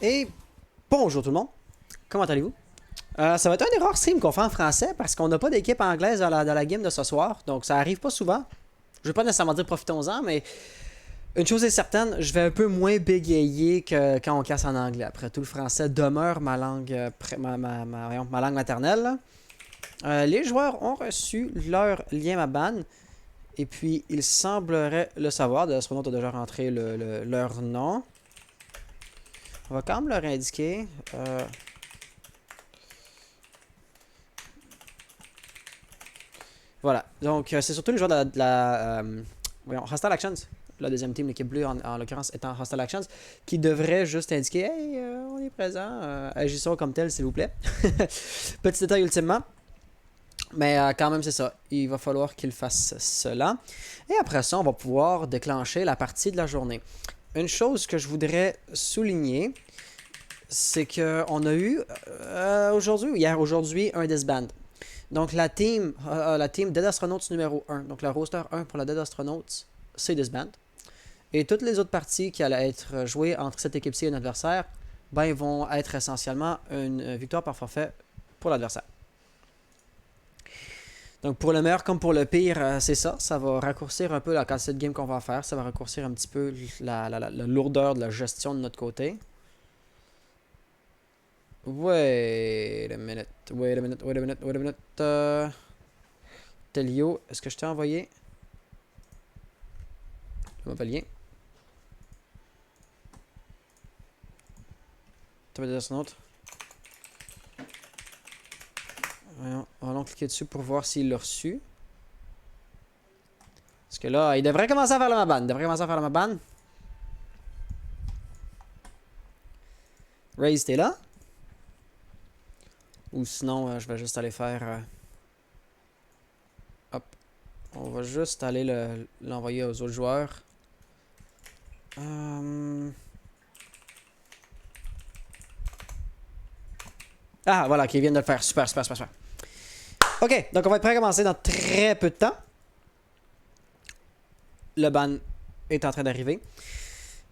Et bonjour tout le monde, comment allez-vous? Ça va être un erreur stream qu'on fait en français parce qu'on n'a pas d'équipe anglaise dans la game de ce soir, donc ça arrive pas souvent. Je vais pas nécessairement dire profitons-en, mais une chose est certaine, je vais un peu moins bégayer que quand on casse en anglais. Après tout, le français demeure ma langue, ma langue maternelle. Les joueurs ont reçu leur lien Maban, et puis ils sembleraient le savoir. D'Astronaut a déjà rentré leur nom. On va quand même leur indiquer. Voilà. Donc, c'est surtout les joueurs de la voyons, Hostile Actions. La deuxième team, l'équipe bleue en l'occurrence étant Hostile Actions, qui devrait juste indiquer hey, on est présent, agissons comme tel, s'il vous plaît. Petit détail ultimement. Mais quand même, c'est ça. Il va falloir qu'ils fassent cela. Et après ça, on va pouvoir déclencher la partie de la journée. Une chose que je voudrais souligner, c'est qu'on a eu aujourd'hui un disband. Donc la team Dead Astronauts numéro 1, donc le roster 1 pour la Dead Astronauts, c'est disband. Et toutes les autres parties qui allaient être jouées entre cette équipe-ci et un adversaire, ben, vont être essentiellement une victoire par forfait pour l'adversaire. Donc pour le meilleur comme pour le pire, c'est ça. Ça va raccourcir un peu la quantité de game qu'on va faire. Ça va raccourcir un petit peu la lourdeur de la gestion de notre côté. Wait a minute. Telio, est-ce que je t'ai envoyé le mauvais lien? Tu vas dire son autre. Allons cliquer dessus pour voir s'il l'a reçu. Parce que là, il devrait commencer à faire la Maban. Raise, t'es là? Ou sinon, je vais juste aller faire... hop. On va juste aller l'envoyer aux autres joueurs. Ah, voilà, qui viennent de le faire. Super. Ok, donc on va être prêt à commencer dans très peu de temps. Le ban est en train d'arriver.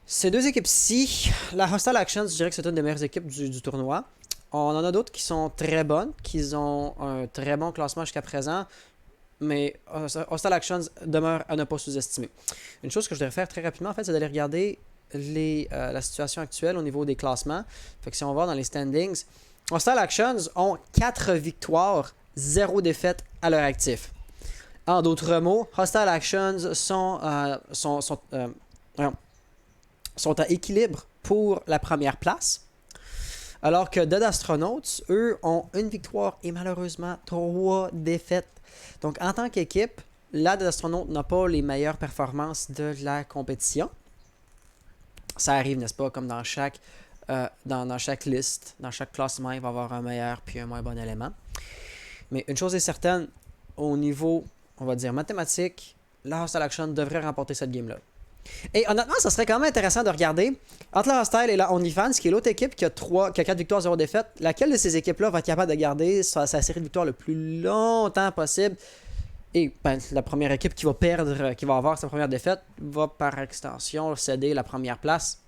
Ces deux équipes-ci, la Hostile Actions, je dirais que c'est une des meilleures équipes du tournoi. On en a d'autres qui sont très bonnes, qui ont un très bon classement jusqu'à présent, mais Hostile Actions demeure à ne pas sous-estimer. Une chose que je devrais faire très rapidement, en fait, c'est d'aller regarder la situation actuelle au niveau des classements. Fait que si on va dans les standings, Hostile Actions ont 4 victoires, 0 défaites à leur actif. En d'autres mots, Hostile Actions sont à équilibre pour la première place. Alors que Dead Astronauts, eux, ont une victoire et malheureusement 3 défaites. Donc en tant qu'équipe, la Dead Astronaut n'a pas les meilleures performances de la compétition. Ça arrive, n'est-ce pas, comme dans chaque liste, dans chaque classement, il va y avoir un meilleur puis un moins bon élément. Mais une chose est certaine, au niveau, on va dire, mathématique, la Hostile Action devrait remporter cette game-là. Et honnêtement, ça serait quand même intéressant de regarder entre la Hostile et la OnlyFans, qui est l'autre équipe qui a 4 victoires, 0 défaites, laquelle de ces équipes-là va être capable de garder sa série de victoires le plus longtemps possible. Et ben, la première équipe qui va perdre, qui va avoir sa première défaite, va par extension céder la première place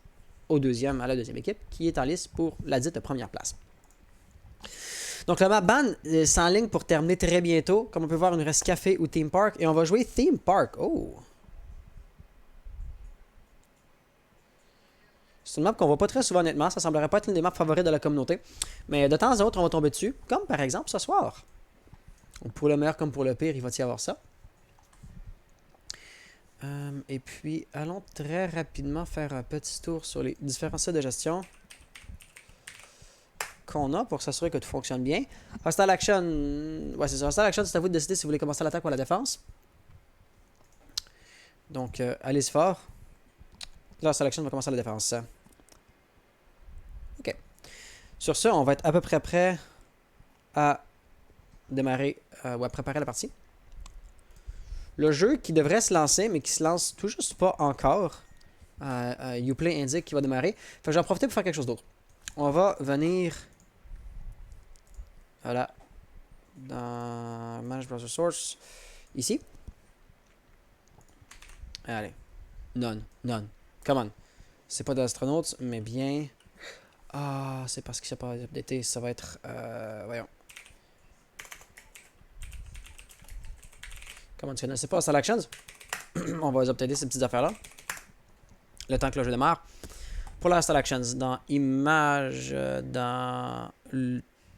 à la deuxième équipe, qui est en liste pour la dite première place. Donc le Maban s'enligne pour terminer très bientôt. Comme on peut voir, il nous reste Café ou Theme Park. Et on va jouer Theme Park. Oh! C'est une map qu'on voit pas très souvent honnêtement. Ça semblerait pas être une des maps favorites de la communauté. Mais de temps en temps, on va tomber dessus. Comme par exemple ce soir. Donc, pour le meilleur comme pour le pire, il va y avoir ça. Et puis, allons très rapidement faire un petit tour sur les différents sites de gestion qu'on a pour s'assurer que tout fonctionne bien. Hostile Action, ouais, c'est ça. Hostile Action, c'est à vous de décider si vous voulez commencer l'attaque ou la défense. Donc, allez-y fort. Là, Hostile Action va commencer la défense. Ok. Sur ce, on va être à peu près prêt à démarrer ou à préparer la partie. Le jeu qui devrait se lancer, mais qui se lance tout juste pas encore. Uplay indique qu'il va démarrer. Fait que j'en profite pour faire quelque chose d'autre. On va venir... Voilà. Dans Manage Browser Source. Ici. Allez. None. Come on. C'est pas d'astronautes, mais bien... Ah, c'est parce que ça pas updaté. Ça va être... voyons. Comment tu connaissais pas Install Actions? On va updater ces petites affaires-là. Le temps que le jeu démarre. Pour l'Install Actions, dans Images, dans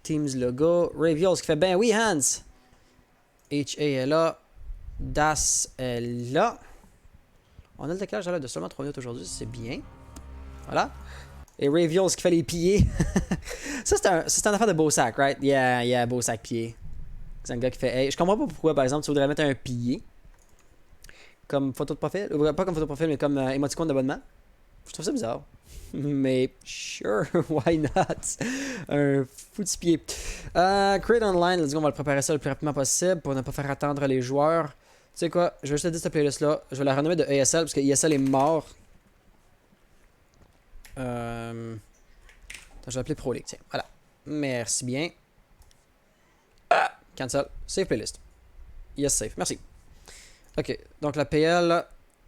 Teams Logo, Reveals qui fait ben oui, Hans. HA est là. Das est là. On a le décalage de seulement 3 minutes aujourd'hui, c'est bien. Voilà. Et Reveals qui fait les pieds. Ça, c'est un affaire de beau sac, right? Yeah, beau sac pied. C'est un gars qui fait hey. Je comprends pas pourquoi, par exemple, tu voudrais mettre un pied. Comme photo de profil. Pas comme photo de profil, mais comme émoticône d'abonnement. Je trouve ça bizarre. Mais sure, why not? Un foutu pied. Create online, let's go, on va le préparer ça le plus rapidement possible pour ne pas faire attendre les joueurs. Tu sais quoi, je vais juste aider cette playlist-là. Je vais la renommer de ESL parce que ESL est mort. Attends, je vais l'appeler Pro League, tiens, voilà. Merci bien. Cancel. Save playlist. Yes, save. Merci. Ok, donc la PL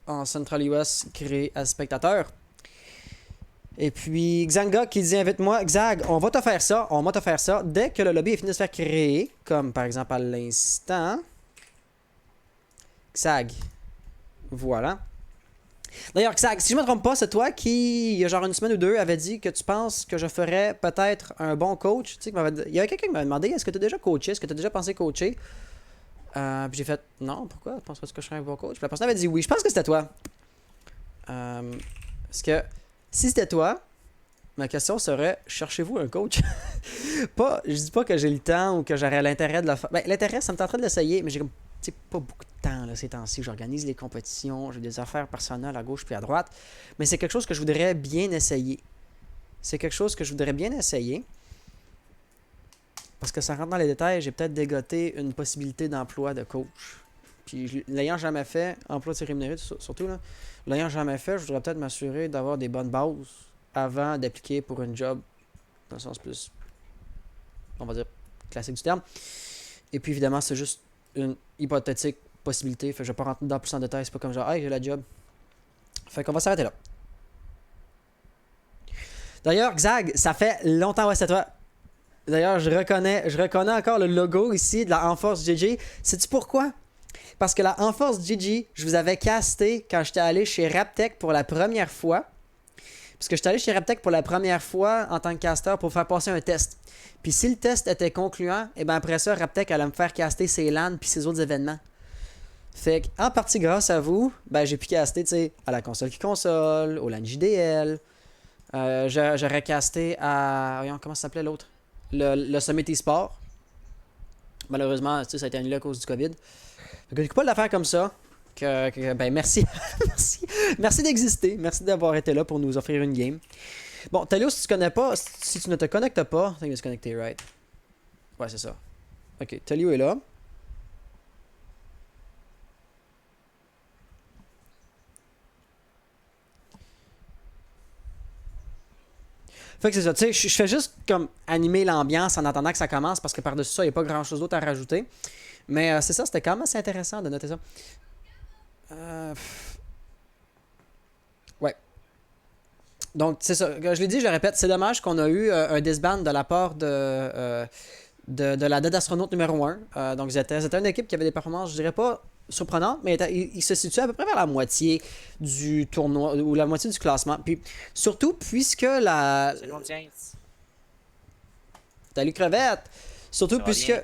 en Central US créée à spectateur. Et puis Xanga qui dit invite-moi. Xag, on va te faire ça. Dès que le lobby est fini de se faire créer, comme par exemple à l'instant. Xag. Voilà. D'ailleurs, Xag, si je me trompe pas, c'est toi qui, il y a genre une semaine ou deux, avait dit que tu penses que je ferais peut-être un bon coach. Tu sais, il y avait quelqu'un qui m'avait demandé est-ce que tu as déjà coaché, est-ce que tu as déjà pensé coacher. Puis j'ai fait non, pourquoi? Penses-tu que je serais un bon coach? Puis la personne avait dit oui, je pense que c'était toi. Parce que si c'était toi, ma question serait cherchez-vous un coach? Je dis pas que j'ai le temps ou que j'aurais l'intérêt de le faire. Ben, l'intérêt, ça me tenterait de l'essayer, mais j'ai comme pas beaucoup de temps là, ces temps-ci. J'organise les compétitions, j'ai des affaires personnelles à gauche puis à droite. Mais c'est quelque chose que je voudrais bien essayer. Parce que ça rentre dans les détails, j'ai peut-être dégoté une possibilité d'emploi de coach. Puis l'ayant jamais fait, emploi de rémunéré surtout, là, l'ayant jamais fait, je voudrais peut-être m'assurer d'avoir des bonnes bases avant d'appliquer pour une job, dans le sens plus, on va dire, classique du terme. Et puis évidemment, c'est juste une hypothétique possibilité. Fait que je vais pas rentrer dans plus en détail, c'est pas comme genre, hey, j'ai la job. Fait qu'on va s'arrêter là. D'ailleurs, Xag, ça fait longtemps, ouais, c'est toi. D'ailleurs, je reconnais encore le logo ici de la Enforce GG. Sais-tu pourquoi? Parce que la Enforce GG, je vous avais casté quand j'étais allé chez Raptech pour la première fois. Parce que j'étais allé chez Raptech pour la première fois en tant que caster pour faire passer un test. Puis si le test était concluant, et bien après ça, Raptech allait me faire caster ses LAN puis ses autres événements. Fait qu'en partie grâce à vous, ben j'ai pu caster, tu sais, à la console qui console, au LAN JDL. J'aurais casté à... Voyons, comment ça s'appelait l'autre? Le Summit eSport. Malheureusement, ça a été annulé à cause du COVID. Donc, du coup, pas de l'affaire comme ça. Ben, merci. merci d'exister. Merci d'avoir été là pour nous offrir une game. Bon, Talio, si tu connais pas, si tu ne te connectes pas, il va se connecter, right? Ouais, c'est ça. Ok, Talio est là. Fait que c'est ça, tu sais, je fais juste comme animer l'ambiance en attendant que ça commence parce que par-dessus ça, il n'y a pas grand-chose d'autre à rajouter. Mais c'est ça, c'était quand même assez intéressant de noter ça. Ouais. Donc, c'est ça. Je l'ai dit, je le répète, c'est dommage qu'on a eu un disband de la part de la Dead Astronaut numéro 1. Donc, c'était une équipe qui avait des performances, je dirais pas surprenantes, mais il se situait à peu près vers la moitié du tournoi ou la moitié du classement. Puis, surtout, puisque la. Salut Crevette! Surtout puisque. Bien.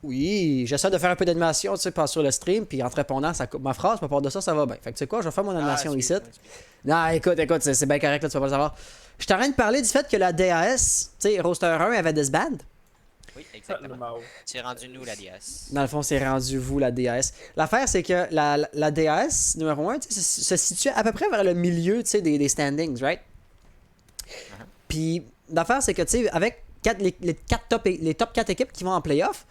Oui, j'essaie de faire un peu d'animation, tu sais, pas sur le stream, puis en te répondant, ma phrase, par rapport de ça, ça va bien. Fait que tu sais quoi, je vais faire mon animation ici. Non, écoute, c'est bien correct, là, tu vas pas le savoir. Je t'arrête de parler du fait que la DAS, tu sais, Roster 1 avait disband. Oui, exactement. C'est rendu nous, la DAS. Dans le fond, c'est rendu vous, la DAS. L'affaire, c'est que la DAS numéro 1 se situe à peu près vers le milieu, tu sais, des standings, right? Puis, l'affaire, c'est que, tu sais, avec les top 4 équipes qui vont en playoff,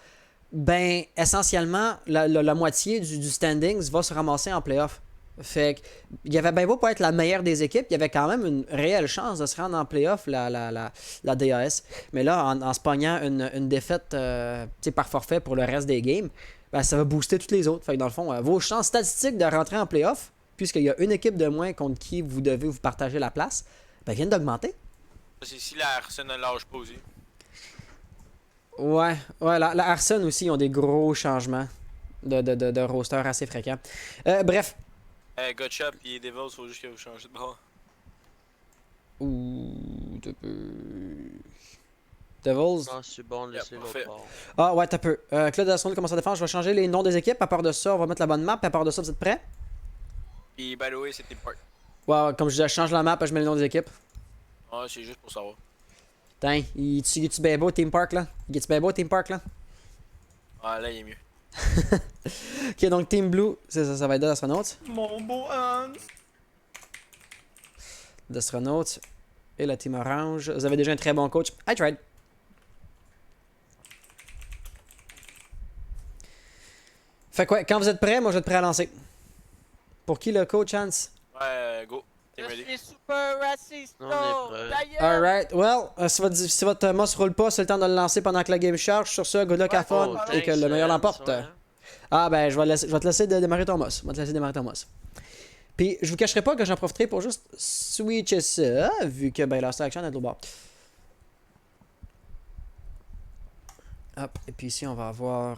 ben, essentiellement, la moitié du standings va se ramasser en playoff. Fait qu'il y avait bien beau pas être la meilleure des équipes, il y avait quand même une réelle chance de se rendre en playoff, la DAS. Mais là, en se pognant une défaite par forfait pour le reste des games, ben, ça va booster toutes les autres. Fait que dans le fond, vos chances statistiques de rentrer en playoff, puisqu'il y a une équipe de moins contre qui vous devez vous partager la place, ben, viennent d'augmenter. C'est si la Arsenal ne lâche pas aussi. Ouais, la Arsenal aussi, ils ont des gros changements de roster assez fréquents. Bref. Gotcha et Devils, faut juste que vous changez de bord. Ouh, Devils. Ah, c'est bon, laissez l'autre bord. Ah ouais, t'as peu. Claude Astron commence à défendre. Je vais changer les noms des équipes. À part de ça, on va mettre la bonne map. À part de ça, vous êtes prêts? Puis, by the way, c'était part. Ouais, comme je disais, je change la map et je mets les noms des équipes. Ouais, c'est juste pour savoir. Tain, il est-tu bien beau, Team Park là? Il est-tu bien beau, Team Park là? Ah, là, il est mieux. Ok, donc Team Blue, ça va être d'astronautes. Mon beau Hans! D'astronautes. Et la Team Orange. Vous avez déjà un très bon coach. I tried. Fait quoi, quand vous êtes prêts, moi je vais être prêt à lancer. Pour qui le coach, Hans? Ouais, go. Je suis super raciste. On est prêt. Alright, well, si votre moss roule pas, c'est le temps de le lancer pendant que la game charge. Sur ça, good luck à fun et que le meilleur l'emporte. Ah ben, je vais te laisser démarrer ton moss. Je vais te laisser démarrer ton moss. Puis, je vous cacherai pas que j'en profiterai pour juste switcher ça, vu que ben, la action est de l'autre bord. Hop, et puis ici, on va avoir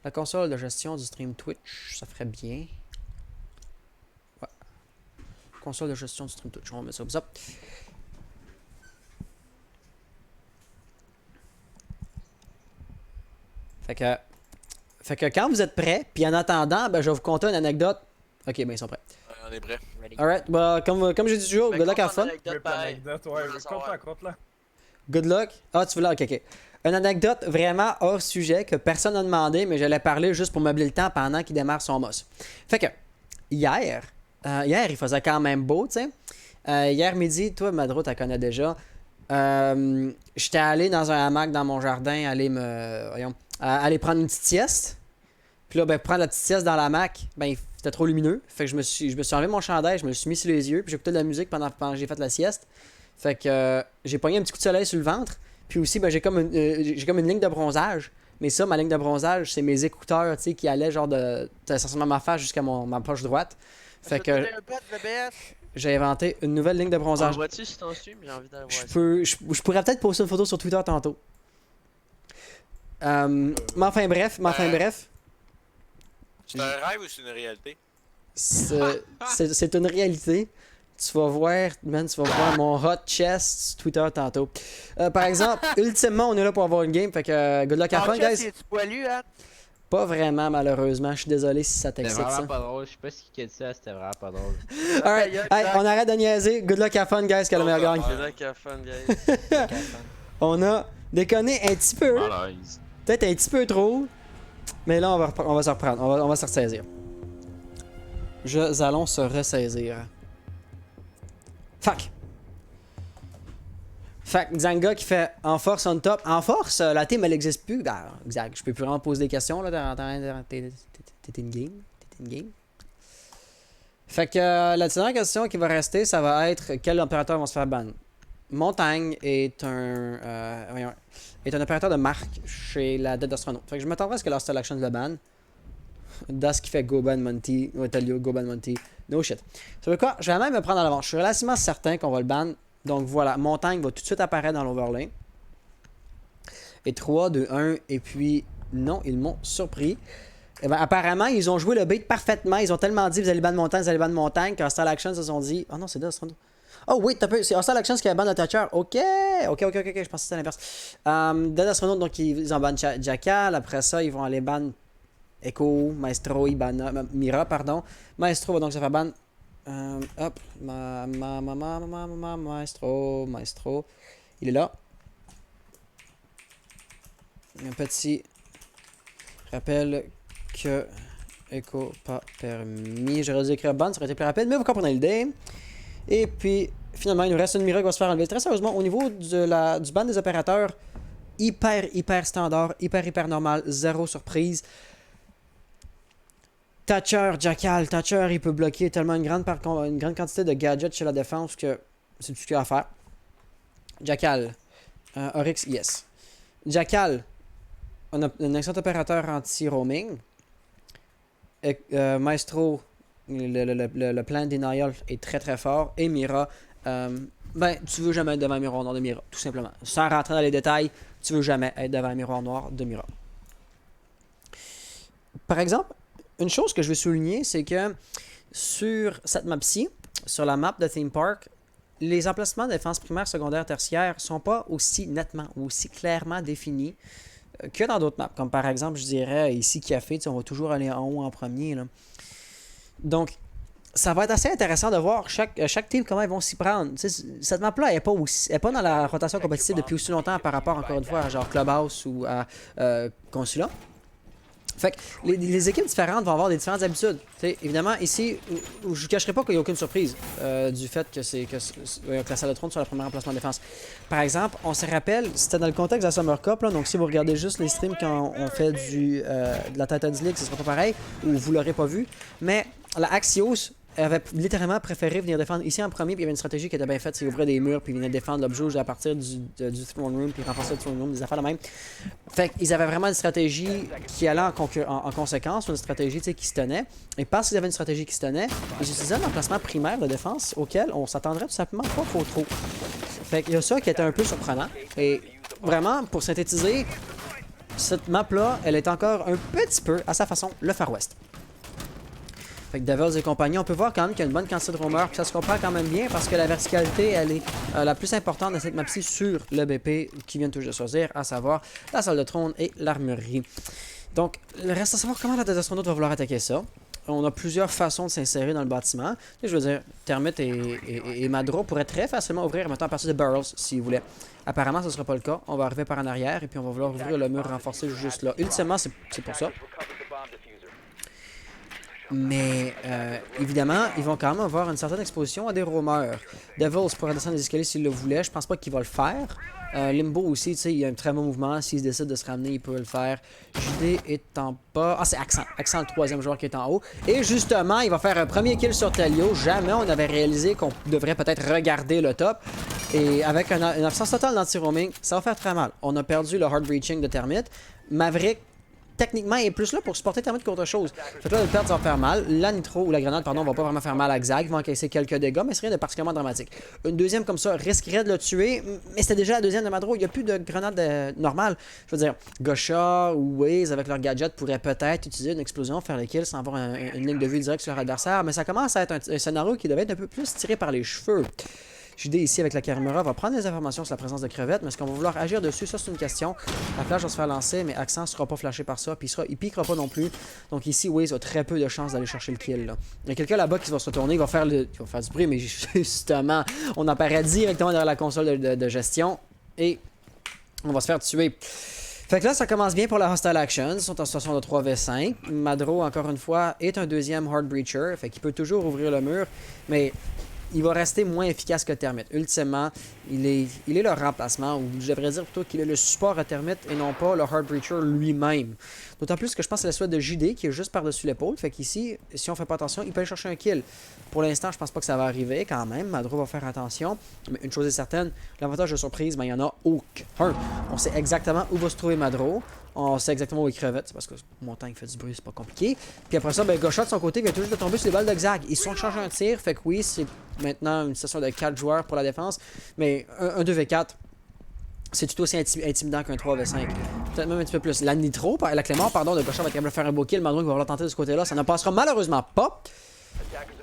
la console de gestion du stream Twitch. Ça ferait bien. Ouais. Console de gestion du stream Twitch. On va mettre ça comme ça. Fait que quand vous êtes prêts, puis en attendant, ben, je vais vous conter une anecdote. Ok, ben ils sont prêts. On est prêt. Alright, bah, comme j'ai dit toujours, good luck, have fun. Good luck. Ah, tu veux là, ok. Une anecdote vraiment hors sujet que personne n'a demandé, mais j'allais parler juste pour meubler le temps pendant qu'il démarre son moss. Fait que, hier, il faisait quand même beau, tu sais. Hier midi, toi, Madro, tu la connais déjà. J'étais allé dans un hamac dans mon jardin, aller prendre une petite sieste. Puis là, ben, prendre la petite sieste dans l'hamac, ben, c'était trop lumineux. Fait que je me suis enlevé mon chandail, je me le suis mis sur les yeux, puis j'écoutais de la musique pendant que j'ai fait la sieste. Fait que j'ai pogné un petit coup de soleil sur le ventre. Puis aussi, ben, j'ai comme une ligne de bronzage. Mais ça, ma ligne de bronzage, c'est mes écouteurs, tu sais, qui allaient genre essentiellement ma face jusqu'à ma poche droite. Fait que j'ai inventé une nouvelle ligne de bronzage. Vois-tu si t'en suis? J'ai envie d'aller voir je pourrais peut-être poster une photo sur Twitter tantôt. Mais enfin bref. C'est un rêve ou c'est une réalité? C'est une réalité. Tu vas voir mon hot chest sur Twitter tantôt. Par exemple, ultimement, on est là pour avoir une game. Fait que good luck à fun, guys. Es-tu poilu, hein? Pas vraiment, malheureusement. Je suis désolé si ça t'excite. C'était Ça. vraiment pas drôle. Je sais pas ce qui a dit ça, c'était vraiment pas drôle. Alright, hey, on arrête de niaiser. Good luck à fun, guys. Que le meilleur gagne. Good luck à fun, guys. On a déconné un petit peu. Peut-être un petit peu trop. Mais là, on va se reprendre. On va se ressaisir. Nous allons se ressaisir. Fuck. Fait que Xanga qui fait en force on top. En force, la team elle existe plus. Exact. Je peux plus vraiment poser des questions là. T'es une game. Fait que la dernière question qui va rester, ça va être quel opérateur va se faire ban. Montagne est un opérateur de marque chez la Dead Astronaut. Fait que je m'attendrais à ce que leur selection le ban. Das qui fait Goban Monty, Otalio, Goban Monty, no shit. Ça veut quoi? Je vais même me prendre à l'avance. Je suis relativement certain qu'on va le ban. Donc voilà, Montagne va tout de suite apparaître dans l'overlay. Et 3, 2, 1, et puis non, ils m'ont surpris. Et ben, apparemment, ils ont joué le bait parfaitement. Ils ont tellement dit vous allez ban Montagne, qu'en Hostile Action, ils se sont dit. Oh non, c'est Dead Astronaut. Oh oui, c'est Hostile Action qui a ban le Thatcher. Ok, je pensais que c'était l'inverse. Dead Astronaut, donc ils en ban Jackal. Après ça, ils vont aller ban Echo, Maestro, Ibana, Mira, pardon. Maestro va donc se faire ban. Hop, Maestro. Il est là. Un petit rappel que Echo pas permis. J'aurais dû écrire ban, ça aurait été plus rapide, mais vous comprenez l'idée. Et puis, finalement, il nous reste une Mira qui va se faire enlever. Très sérieusement, au niveau du ban des opérateurs, hyper standard, hyper normal, zéro surprise. Thatcher, Jackal. Thatcher, il peut bloquer tellement une grande quantité de gadgets chez la défense que c'est tout ce qu'il y a à faire. Jackal. Oryx, yes. Jackal. On a un excellent opérateur anti-roaming. Maestro, le plan Denial est très très fort. Et Mira, tu veux jamais être devant un miroir noir de Mira, tout simplement. Sans rentrer dans les détails, tu veux jamais être devant un miroir noir de Mira. Par exemple, une chose que je veux souligner, c'est que sur cette map-ci, sur la map de Theme Park, les emplacements de défense primaire, secondaire, tertiaire sont pas aussi nettement ou aussi clairement définis que dans d'autres maps. Comme par exemple, je dirais ici Café, on va toujours aller en haut en premier. Là. Donc, ça va être assez intéressant de voir chaque team comment ils vont s'y prendre. T'sais, cette map-là n'est pas dans la rotation compétitive depuis aussi longtemps par rapport, encore une fois, à genre Clubhouse ou à Consulat. Fait que les équipes différentes vont avoir des différentes habitudes. T'sais, évidemment, ici, je ne cacherai pas qu'il n'y a aucune surprise du fait que la salle de trône soit le premier emplacement de défense. Par exemple, on se rappelle, c'était dans le contexte de la Summer Cup, là, donc si vous regardez juste les streams quand on fait de la Titans League, ce sera pas pareil, ou vous l'aurez pas vu, mais la Axios avait littéralement préféré venir défendre ici en premier, puis il y avait une stratégie qui était bien faite, c'est ouvrir des murs, puis il venait défendre l'objet à partir du throne room, puis renforcer le throne room, des affaires de même. Fait qu'ils avaient vraiment une stratégie qui allait en conséquence, une stratégie qui se tenait, et parce qu'ils avaient une stratégie qui se tenait, ils utilisaient un emplacement primaire de défense auquel on s'attendrait tout simplement pas trop. Fait qu'il y a ça qui était un peu surprenant, et vraiment, pour synthétiser, cette map-là, elle est encore un petit peu, à sa façon, le Far West. Fait que Devils et compagnie, on peut voir quand même qu'il y a une bonne quantité de roamers, puis ça se comprend quand même bien parce que la verticalité, elle est la plus importante de cette map-ci sur le BP qui vient tout juste de choisir, à savoir la salle de trône et l'armurerie. Donc, il reste à savoir comment la Astronaute va vouloir attaquer ça. On a plusieurs façons de s'insérer dans le bâtiment. Et je veux dire, Termite et Madro pourraient très facilement ouvrir maintenant à partir de Barrels s'ils voulaient. Apparemment, ce ne sera pas le cas. On va arriver par en arrière et puis on va vouloir ouvrir le mur renforcé juste là. Ultimement, c'est pour ça. Mais évidemment, ils vont quand même avoir une certaine exposition à des roamers. Devils pourrait descendre les escaliers s'il le voulait. Je pense pas qu'il va le faire. Limbo aussi, tu sais, il a un très bon mouvement. S'il décide de se ramener, il peut le faire. JD est en bas. Ah, c'est Accent. Accent, le troisième joueur qui est en haut. Et justement, il va faire un premier kill sur Talio. Jamais on avait réalisé qu'on devrait peut-être regarder le top. Et avec une absence totale d'anti-roaming, ça va faire très mal. On a perdu le hard breaching de Termite. Maverick, techniquement, il est plus là pour supporter Termite qu'autre chose. Fait que là, le perdre, ça va faire mal. La nitro ou la grenade, pardon, va pas vraiment faire mal à Xag. Il va encaisser quelques dégâts, mais c'est rien de particulièrement dramatique. Une deuxième comme ça risquerait de le tuer, mais c'était déjà la deuxième de Madro. Il n'y a plus de grenade normale. Je veux dire, Gosha ou Waze, avec leur gadget, pourraient peut-être utiliser une explosion, faire le kill sans avoir une ligne de vue directe sur leur adversaire, mais ça commence à être un scénario qui devait être un peu plus tiré par les cheveux. JD ici avec la caméra va prendre des informations sur la présence de crevettes, mais est-ce qu'on va vouloir agir dessus? Ça, c'est une question. La flash va se faire lancer, mais Accent ne sera pas flashé par ça, puis il piquera pas non plus. Donc ici, Waze a très peu de chances d'aller chercher le kill. Là. Il y a quelqu'un là-bas qui va se retourner, il va faire du bruit, mais justement, on apparaît directement derrière la console de gestion, et on va se faire tuer. Fait que là, ça commence bien pour la Hostile Actions. Ils sont en situation de 3v5. Madro, encore une fois, est un deuxième Hard Breacher, fait qu'il peut toujours ouvrir le mur, mais il va rester moins efficace que Termite. Ultimement, il est le remplacement, ou je devrais dire plutôt qu'il est le support à Termite et non pas le Hard Breacher lui-même. D'autant plus que je pense que c'est la souhait de JD qui est juste par-dessus l'épaule. Fait qu'ici, si on fait pas attention, il peut aller chercher un kill. Pour l'instant, je pense pas que ça va arriver quand même. Madro va faire attention. Mais une chose est certaine, l'avantage de surprise, ben, il n'y en a aucun. On sait exactement où va se trouver Madro. On sait exactement où il crevette. C'est parce que mon tank fait du bruit, c'est pas compliqué. Puis après ça, ben, Gosha de son côté vient toujours de tomber sur les balles de Xag. Ils se sont changés un tir. Fait que oui, c'est maintenant une session de 4 joueurs pour la défense. Mais un 2v4. C'est tout aussi intimidant qu'un 3v5. Peut-être même un petit peu plus. La Nitro, la Clément, pardon, de Gosha va être capable de faire un beau kill. Madro va vouloir tenter de ce côté-là. Ça ne passera malheureusement pas.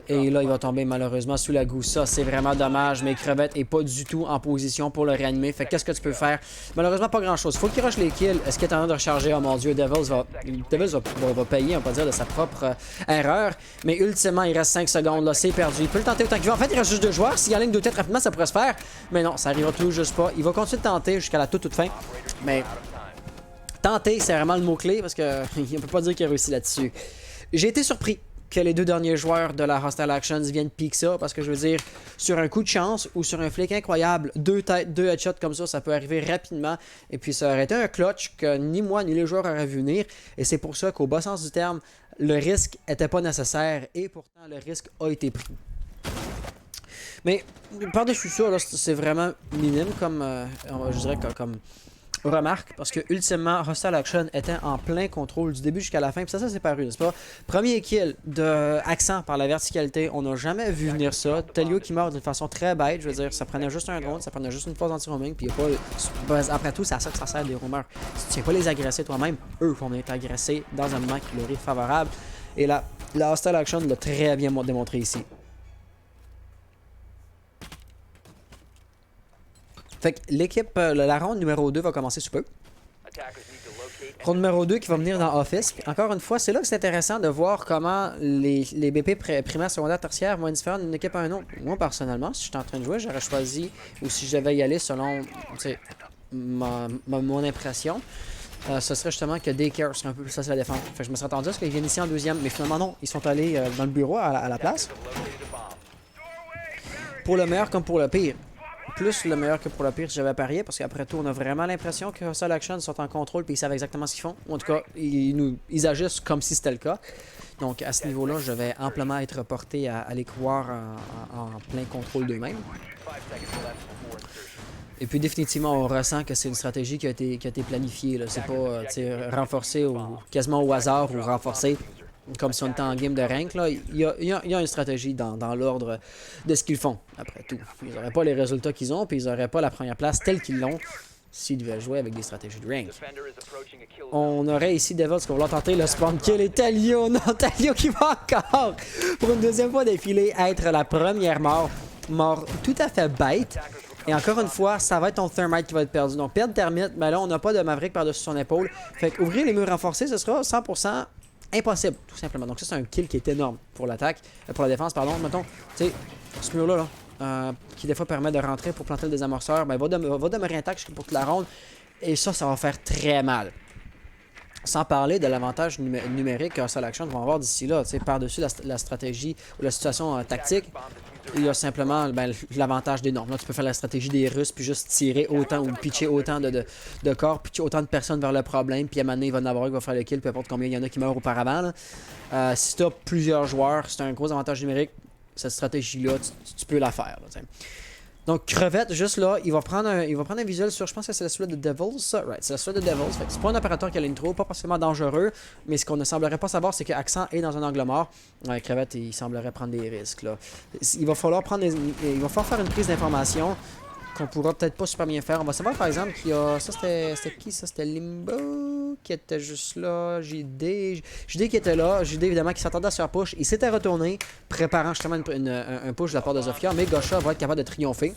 Et là, il va tomber malheureusement sous la gousse. Ça, c'est vraiment dommage. Mais Crevette est pas du tout en position pour le réanimer. Fait qu'est-ce que tu peux faire? Malheureusement, pas grand-chose. Faut qu'il rush les kills. Est-ce qu'il est en train de recharger? Oh mon Dieu, Devils va payer, on va pas dire, de sa propre erreur. Mais ultimement, il reste 5 secondes. Là, c'est perdu. Il peut le tenter autant qu'il veut. En fait, il reste juste 2 joueurs. S'il y a ligne de tête rapidement, ça pourrait se faire. Mais non, ça arrivera tout juste pas. Il va continuer de tenter jusqu'à la toute fin. Mais tenter, c'est vraiment le mot-clé parce que on peut pas dire qu'il a réussi là-dessus. J'ai été surpris que les 2 derniers joueurs de la Hostile Actions viennent piquer ça, parce que je veux dire, sur un coup de chance ou sur un flic incroyable, 2 têtes, 2 headshots comme ça peut arriver rapidement, et puis ça aurait été un clutch que ni moi ni les joueurs auraient vu venir, et c'est pour ça qu'au bas sens du terme, le risque était pas nécessaire et pourtant le risque a été pris. Mais par-dessus ça, là, c'est vraiment minime comme, je dirais comme remarque, parce que ultimement, Hostile Action était en plein contrôle du début jusqu'à la fin, puis ça c'est paru, n'est-ce pas? Premier kill de Accent par la verticalité, on n'a jamais vu venir ça. Telio qui meurt d'une façon très bête, je veux dire, ça prenait juste un drone, ça prenait juste une phase anti-roaming, puis après tout, c'est à ça que ça sert des roamers. Si tu ne tiens pas les agresser toi-même, eux vont être agressés dans un moment qui leur est favorable, et la Hostile Action l'a très bien démontré ici. Fait que l'équipe, la ronde numéro 2 va commencer sous peu. Ronde numéro 2 qui va venir dans Office. Puis encore une fois, c'est là que c'est intéressant de voir comment les BP primaires, secondaires, tertiaires vont être différents d'une équipe à une autre. Moi, personnellement, si j'étais en train de jouer, j'aurais choisi, ou si je devais y aller selon mon impression, ce serait justement que Daycare serait un peu plus facile à défendre. Fait que je me serais attendu à ce qu'ils viennent ici en deuxième, mais finalement non, ils sont allés dans le bureau à la place. Pour le meilleur comme pour le pire. Plus le meilleur que pour le pire si j'avais parié, parce qu'après tout, on a vraiment l'impression que Hostile Action sont en contrôle et ils savent exactement ce qu'ils font. Ou en tout cas, ils agissent comme si c'était le cas. Donc à ce niveau-là, je vais amplement être porté à les croire en plein contrôle d'eux-mêmes. Et puis définitivement, on ressent que c'est une stratégie qui a été planifiée. C'est pas renforcé quasiment au hasard ou renforcé comme si on était en game de rank. Là. Il y a une stratégie dans l'ordre de ce qu'ils font, après tout. Ils n'auraient pas les résultats qu'ils ont, puis ils n'auraient pas la première place telle qu'ils l'ont s'ils devaient jouer avec des stratégies de rank. On aurait ici Devils qui vont tenter le spawn kill et Talio, non, Talio qui va encore pour une deuxième fois d'affilée être la première mort tout à fait bête. Et encore une fois, ça va être ton Thermite qui va être perdu. Donc perdre Thermite, mais là on n'a pas de Maverick par-dessus son épaule. Fait qu'ouvrir les murs renforcés, ce sera 100% impossible, tout simplement. Donc ça, c'est un kill qui est énorme pour l'attaque, pour la défense, pardon. Mettons, tu sais, ce mur-là, qui des fois permet de rentrer pour planter le désamorceur, ben, va demeurer intact pour toute la ronde. Et ça va faire très mal. Sans parler de l'avantage numérique que Hostile Action vont avoir d'ici là, tu sais, par-dessus la stratégie ou la situation tactique. Il y a simplement l'avantage des normes. Là, tu peux faire la stratégie des Russes, puis juste tirer autant ou pitcher autant de corps, pitcher autant de personnes vers le problème, puis à un moment donné, il va en avoir un qui va faire le kill, peu importe combien il y en a qui meurent auparavant. Si tu as plusieurs joueurs, c'est un gros avantage numérique. Cette stratégie-là, tu peux la faire. Là, donc, Crevette, juste là, il va prendre un visuel sur, je pense que c'est la silhouette de Devils, ça. Right, c'est la silhouette de Devils. C'est pas un opérateur qui a l'intro, pas forcément dangereux, mais ce qu'on ne semblerait pas savoir, c'est que Accent est dans un angle mort. Crevette, il semblerait prendre des risques, là. Il va falloir faire une prise d'information qu'on pourra peut-être pas super bien faire. On va savoir, par exemple, qu'il y a... Ça, c'était qui, ça? C'était Limbo, qui était juste là. JD qui était là. JD, évidemment, qui s'attendait à se faire push. Il s'était retourné, préparant justement un push de la part de Zofia, mais Gosha va être capable de triompher.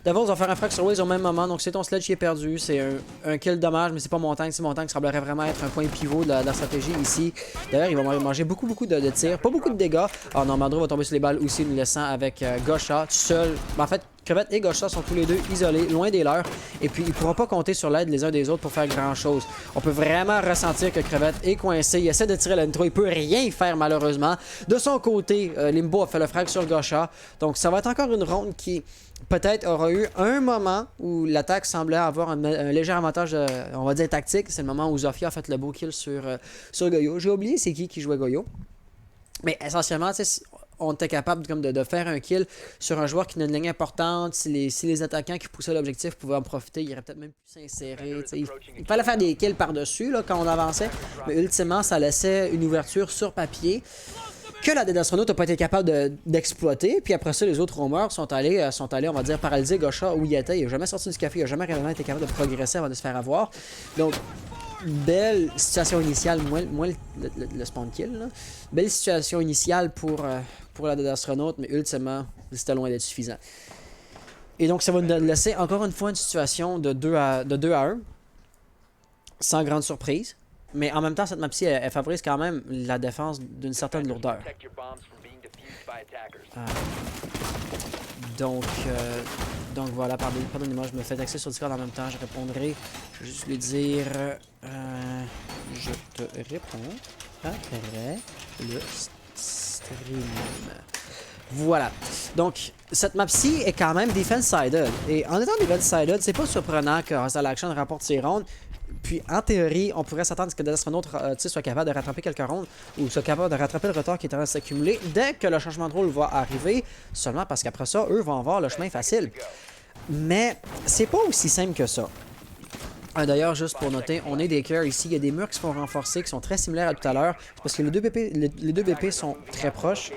Devils va faire un frag sur Waze au même moment, donc c'est ton sledge qui est perdu. C'est un kill dommage, mais c'est pas Montagne. C'est Montagne qui semblerait vraiment être un point pivot de la stratégie ici. D'ailleurs, il va manger beaucoup de tirs, pas beaucoup de dégâts. Alors, Normandreau va tomber sur les balles aussi, nous laissant avec Gosha tout seul. En fait, Crevette et Gosha sont tous les deux isolés, loin des leurs. Et puis, ils ne pourront pas compter sur l'aide les uns des autres pour faire grand-chose. On peut vraiment ressentir que Crevette est coincé. Il essaie de tirer l'intro. Il peut rien faire, malheureusement. De son côté, Limbo a fait le frag sur Gosha. Donc, ça va être encore une ronde qui... peut-être aura eu un moment où l'attaque semblait avoir un léger avantage, on va dire tactique. C'est le moment où Zofia a fait le beau kill sur Goyo. J'ai oublié c'est qui jouait Goyo. Mais essentiellement, on était capable comme de faire un kill sur un joueur qui a une ligne importante. Si les attaquants qui poussaient l'objectif pouvaient en profiter, il aurait peut-être même pu s'insérer. Il fallait faire des kills par-dessus là, quand on avançait. Mais ultimement, ça laissait une ouverture sur papier que la Dead Astronaut n'a pas été capable d'exploiter. Puis après ça, les autres roamers sont allés, on va dire, paralyser Gosha où il était. Il n'a jamais sorti du café, il n'a jamais réellement été capable de progresser avant de se faire avoir. Donc, belle situation initiale, moins le spawn kill. Là. Belle situation initiale pour la Dead Astronaut, mais ultimement, c'était loin d'être suffisant. Et donc, ça va nous laisser encore une fois une situation de 2 à 1, sans grande surprise. Mais en même temps, cette map-ci, elle favorise quand même la défense d'une certaine lourdeur. Donc voilà, pardonnez-moi, je me fais accès sur Discord en même temps, je répondrai. Je vais juste lui dire... je te réponds après le stream. Voilà. Donc, cette map-ci est quand même defense-sided. Et en étant defense-sided, c'est pas surprenant que Hostile Action rapporte ses rondes. Puis, en théorie, on pourrait s'attendre à ce que Destronaut soit capable de rattraper quelques rondes ou soit capable de rattraper le retard qui est en train de s'accumuler dès que le changement de rôle va arriver, seulement parce qu'après ça, eux vont avoir le chemin facile. Mais c'est pas aussi simple que ça. D'ailleurs, juste pour noter, on est des cœurs ici. Il y a des murs qui se font renforcer, qui sont très similaires à tout à l'heure. Parce que les deux BP sont très proches.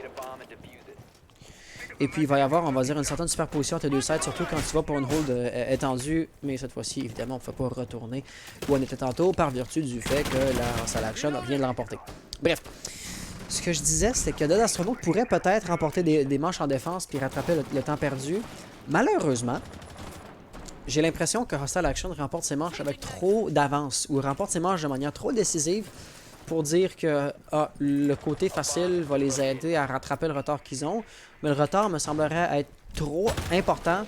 Et puis, il va y avoir, on va dire, une certaine superposition entre les deux sides, surtout quand tu vas pour une hold étendue. Mais cette fois-ci, évidemment, on ne peut pas retourner où on était tantôt par vertu du fait que la Hostile Action vient de l'emporter. Bref, ce que je disais, c'est que Dead Astronaut pourrait peut-être remporter des manches en défense puis rattraper le temps perdu. Malheureusement, j'ai l'impression que Hostile Action remporte ses manches avec trop d'avance ou remporte ses manches de manière trop décisive pour dire que le côté facile va les aider à rattraper le retard qu'ils ont. Mais le retard me semblerait être trop important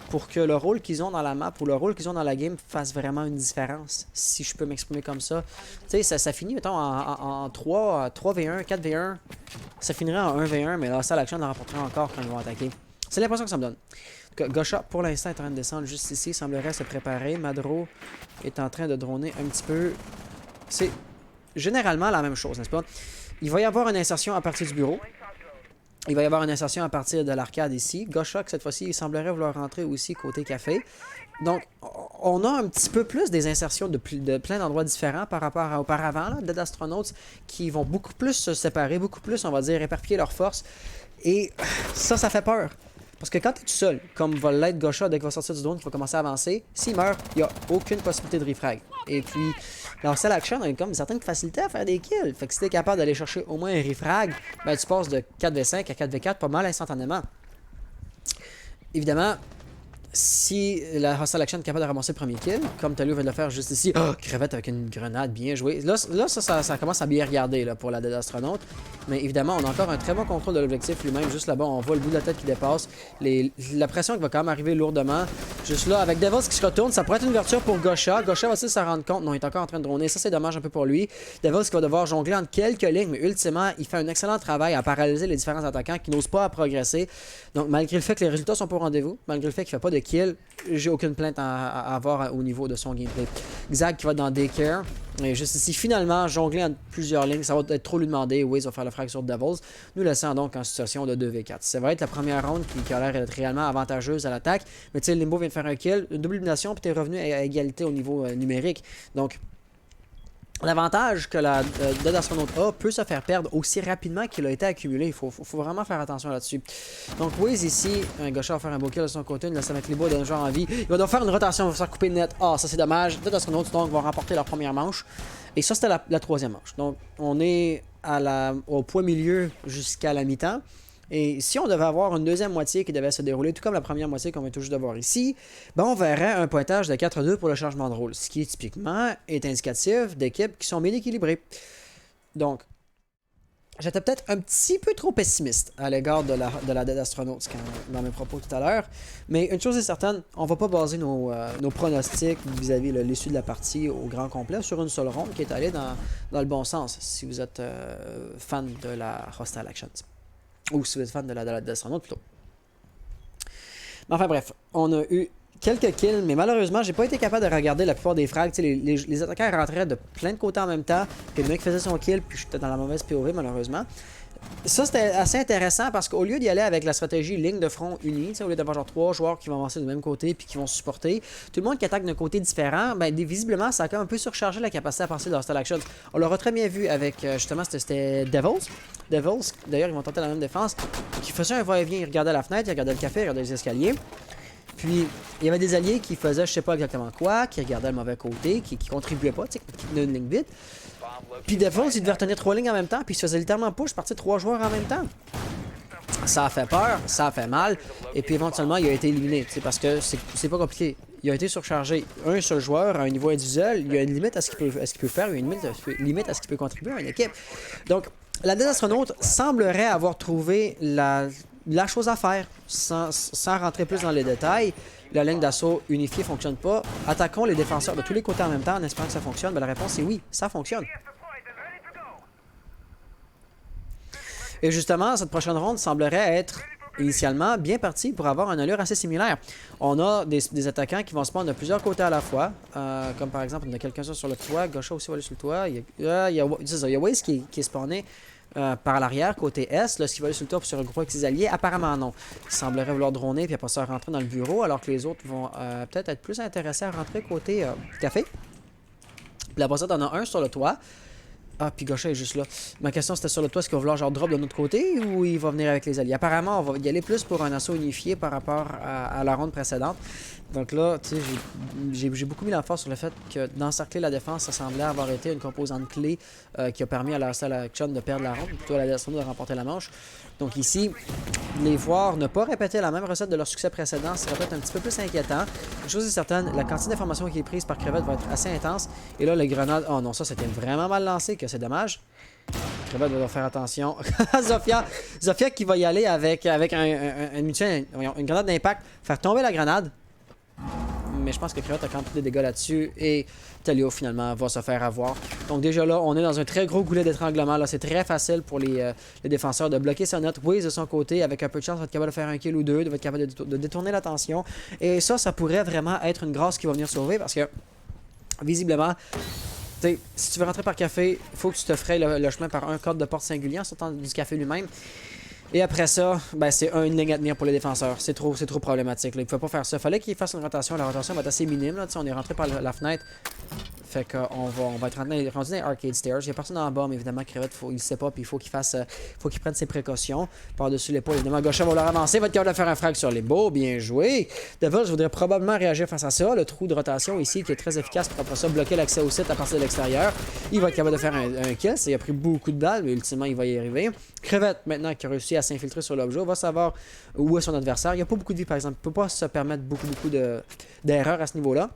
pour que le rôle qu'ils ont dans la map ou le rôle qu'ils ont dans la game fasse vraiment une différence, si je peux m'exprimer comme ça. Tu sais, ça finit, mettons, en 3v1, 4v1. Ça finirait en 1v1, mais là, Hostile Action le remporterait encore quand ils vont attaquer. C'est l'impression que ça me donne. Gosha, pour l'instant, est en train de descendre juste ici. Il semblerait se préparer. Madro est en train de droner un petit peu. C'est généralement la même chose, n'est-ce pas? Il va y avoir une insertion à partir du bureau. Il va y avoir une insertion à partir de l'arcade ici. Gosha, cette fois-ci, il semblerait vouloir rentrer aussi côté café. Donc, on a un petit peu plus des insertions de plein d'endroits différents par rapport à auparavant, là, Dead Astronauts, qui vont beaucoup plus se séparer, beaucoup plus, on va dire, éparpiller leurs forces. Et ça fait peur. Parce que quand tu es tout seul, comme va l'être Gosha dès qu'il va sortir du drone, qu'il va commencer à avancer, s'il meurt, il n'y a aucune possibilité de refrag. Et puis, la Hostile Action a comme une certaine facilité à faire des kills. Fait que si tu es capable d'aller chercher au moins un refrag, ben tu passes de 4v5 à 4v4 pas mal instantanément. Évidemment, si la Hostile Action est capable de ramasser le premier kill, comme Talio vient de le faire juste ici, crevette avec une grenade, bien joué. Là ça commence à bien regarder là, pour la Dead Astronaut. Mais évidemment, on a encore un très bon contrôle de l'objectif lui-même. Juste là-bas, on voit le bout de la tête qui dépasse. La pression qui va quand même arriver lourdement. Juste là, avec Devils qui se retourne, ça pourrait être une ouverture pour Gosha. Gosha va-t-il s'en rendre compte? Non, il est encore en train de droner. Ça, c'est dommage un peu pour lui. Devils qui va devoir jongler entre quelques lignes, mais ultimement, il fait un excellent travail à paralyser les différents attaquants qui n'osent pas progresser. Donc, malgré le fait que les résultats sont pas au rendez-vous, malgré le fait qu'il ne fait pas de kill, j'ai aucune plainte à avoir au niveau de son gameplay. Xag qui va dans Daycare. Et juste ici, finalement, jongler entre plusieurs lignes, ça va être trop lui demander. Wiz va faire le frag sur Devils, nous laissant donc en situation de 2v4. Ça va être la première ronde qui a l'air d'être réellement avantageuse à l'attaque. Mais tu sais, Limbo vient de faire un kill, une double élimination, puis t'es revenu à égalité au niveau numérique. Donc, l'avantage que la Dead Astronaut a peut se faire perdre aussi rapidement qu'il a été accumulé. Il faut vraiment faire attention là-dessus. Donc Wiz ici, Gosha va faire un beau kill de son côté, il laisse avec Limbo d'un joueur en vie. Il va devoir faire une rotation, il va se faire couper le net. Ça c'est dommage. Dead Astronaut donc vont remporter leur première manche. Et ça c'était la troisième manche. Donc on est au point milieu jusqu'à la mi-temps. Et si on devait avoir une deuxième moitié qui devait se dérouler, tout comme la première moitié qu'on vient tout juste de voir ici, ben on verrait un pointage de 4-2 pour le changement de rôle, ce qui typiquement est indicatif d'équipes qui sont bien équilibrées. Donc, j'étais peut-être un petit peu trop pessimiste à l'égard de la Dead Astronauts dans mes propos tout à l'heure, mais une chose est certaine, on va pas baser nos pronostics vis-à-vis l'issue de la partie au grand complet sur une seule ronde qui est allée dans le bon sens, si vous êtes fan de la Hostile Actions. Ou si vous êtes fan de la Dead Astronaut plutôt. Mais enfin bref, on a eu quelques kills, mais malheureusement, j'ai pas été capable de regarder la plupart des frags. Les attaquants rentraient de plein de côtés en même temps, puis le mec faisait son kill, puis j'étais dans la mauvaise POV malheureusement. Ça, c'était assez intéressant parce qu'au lieu d'y aller avec la stratégie ligne de front unie, au lieu d'avoir genre 3 joueurs qui vont avancer du même côté puis qui vont supporter, tout le monde qui attaque d'un côté différent, ben visiblement, ça a quand même un peu surchargé la capacité à passer de Hostile Action. On l'aura très bien vu avec, justement, c'était Devils. Devils, d'ailleurs, ils vont tenter la même défense, qui faisait un va-et-vient, ils regardaient la fenêtre, ils regardaient le café, ils regardaient les escaliers. Puis, il y avait des alliés qui faisaient je sais pas exactement quoi, qui regardaient le mauvais côté, qui contribuaient pas, qui tenaient une ligne vite. Puis Devils, il devait retenir 3 lignes en même temps, puis il se faisait littéralement push partir 3 joueurs en même temps. Ça a fait peur, ça a fait mal, et puis éventuellement, il a été éliminé, parce que c'est pas compliqué. Il a été surchargé. Un seul joueur à un niveau individuel, il y a une limite à ce qu'il peut faire, il y a une limite à ce qu'il peut contribuer à une équipe. Donc, la Dead Astronaut semblerait avoir trouvé la chose à faire, sans rentrer plus dans les détails. La ligne d'assaut unifiée ne fonctionne pas. Attaquons les défenseurs de tous les côtés en même temps en espérant que ça fonctionne. Ben, la réponse est oui, ça fonctionne. Et justement, cette prochaine ronde semblerait être initialement bien partie pour avoir une allure assez similaire. On a des attaquants qui vont se prendre de plusieurs côtés à la fois. Comme par exemple, on a quelqu'un sur le toit. Gaucha aussi va aller sur le toit. Il y a Waze qui est spawné par l'arrière, côté Est. Est-ce qu'il va aller sur le toit pour se regrouper avec ses alliés? Apparemment non. Il semblerait vouloir droner puis après ça rentrer dans le bureau, alors que les autres vont peut-être être plus intéressés à rentrer côté café. Puis après ça, t'en as un sur le toit. Ah, puis Gaucha est juste là. Ma question c'était sur le toit, est-ce qu'il va vouloir genre drop de notre côté ou il va venir avec les alliés? Apparemment, on va y aller plus pour un assaut unifié par rapport à la ronde précédente. Donc là, tu sais, j'ai beaucoup mis l'emphase sur le fait que d'encercler la défense, ça semblait avoir été une composante clé qui a permis à la Action de perdre la ronde, plutôt à la de remporter la manche. Donc ici, les voir ne pas répéter la même recette de leur succès précédent serait peut-être un petit peu plus inquiétant. Une chose est certaine, la quantité d'informations qui est prise par Crevette va être assez intense. Et là, les grenades... Oh non, ça c'était vraiment mal lancé, que c'est dommage. Crevette va faire attention. Zofia qui va y aller avec une grenade d'impact, faire tomber la grenade. Mais je pense que Crevette a quand même pris des dégâts là-dessus. Et Telio finalement va se faire avoir. Donc déjà là, on est dans un très gros goulet d'étranglement. Là, c'est très facile pour les défenseurs de bloquer sa note. Waze de son côté, avec un peu de chance, va être capable de faire un kill ou deux, de être capable de détourner l'attention. Et ça pourrait vraiment être une grâce qui va venir sauver parce que visiblement, si tu veux rentrer par café, il faut que tu te frayes le chemin par un code de porte singulier en sortant du café lui-même. Et après ça, ben c'est une ligne à tenir pour les défenseurs. C'est trop problématique. Là. Il ne faut pas faire ça. Il fallait qu'il fasse une rotation. La rotation va être assez minime. Là. On est rentré par la fenêtre. Fait qu'on va être rendu dans les arcade stairs. Il n'y a personne en bas, mais évidemment, Crevette, il ne sait pas. Puis il faut qu'il prenne ses précautions. Par-dessus l'épaule, évidemment, Gaucha va leur avancer. Va être capable de faire un frag sur les beaux. Bien joué. Devil, je voudrais probablement réagir face à ça. Le trou de rotation ici qui est très efficace pour après ça bloquer l'accès au site à partir de l'extérieur. Il va être capable de faire un kill. Il a pris beaucoup de balles, mais ultimement, il va y arriver. Crevette, maintenant, qui a réussi à s'infiltrer sur l'objet, va savoir où est son adversaire. Il n'y a pas beaucoup de vie, par exemple. Il ne peut pas se permettre beaucoup d'erreurs à ce niveau-là.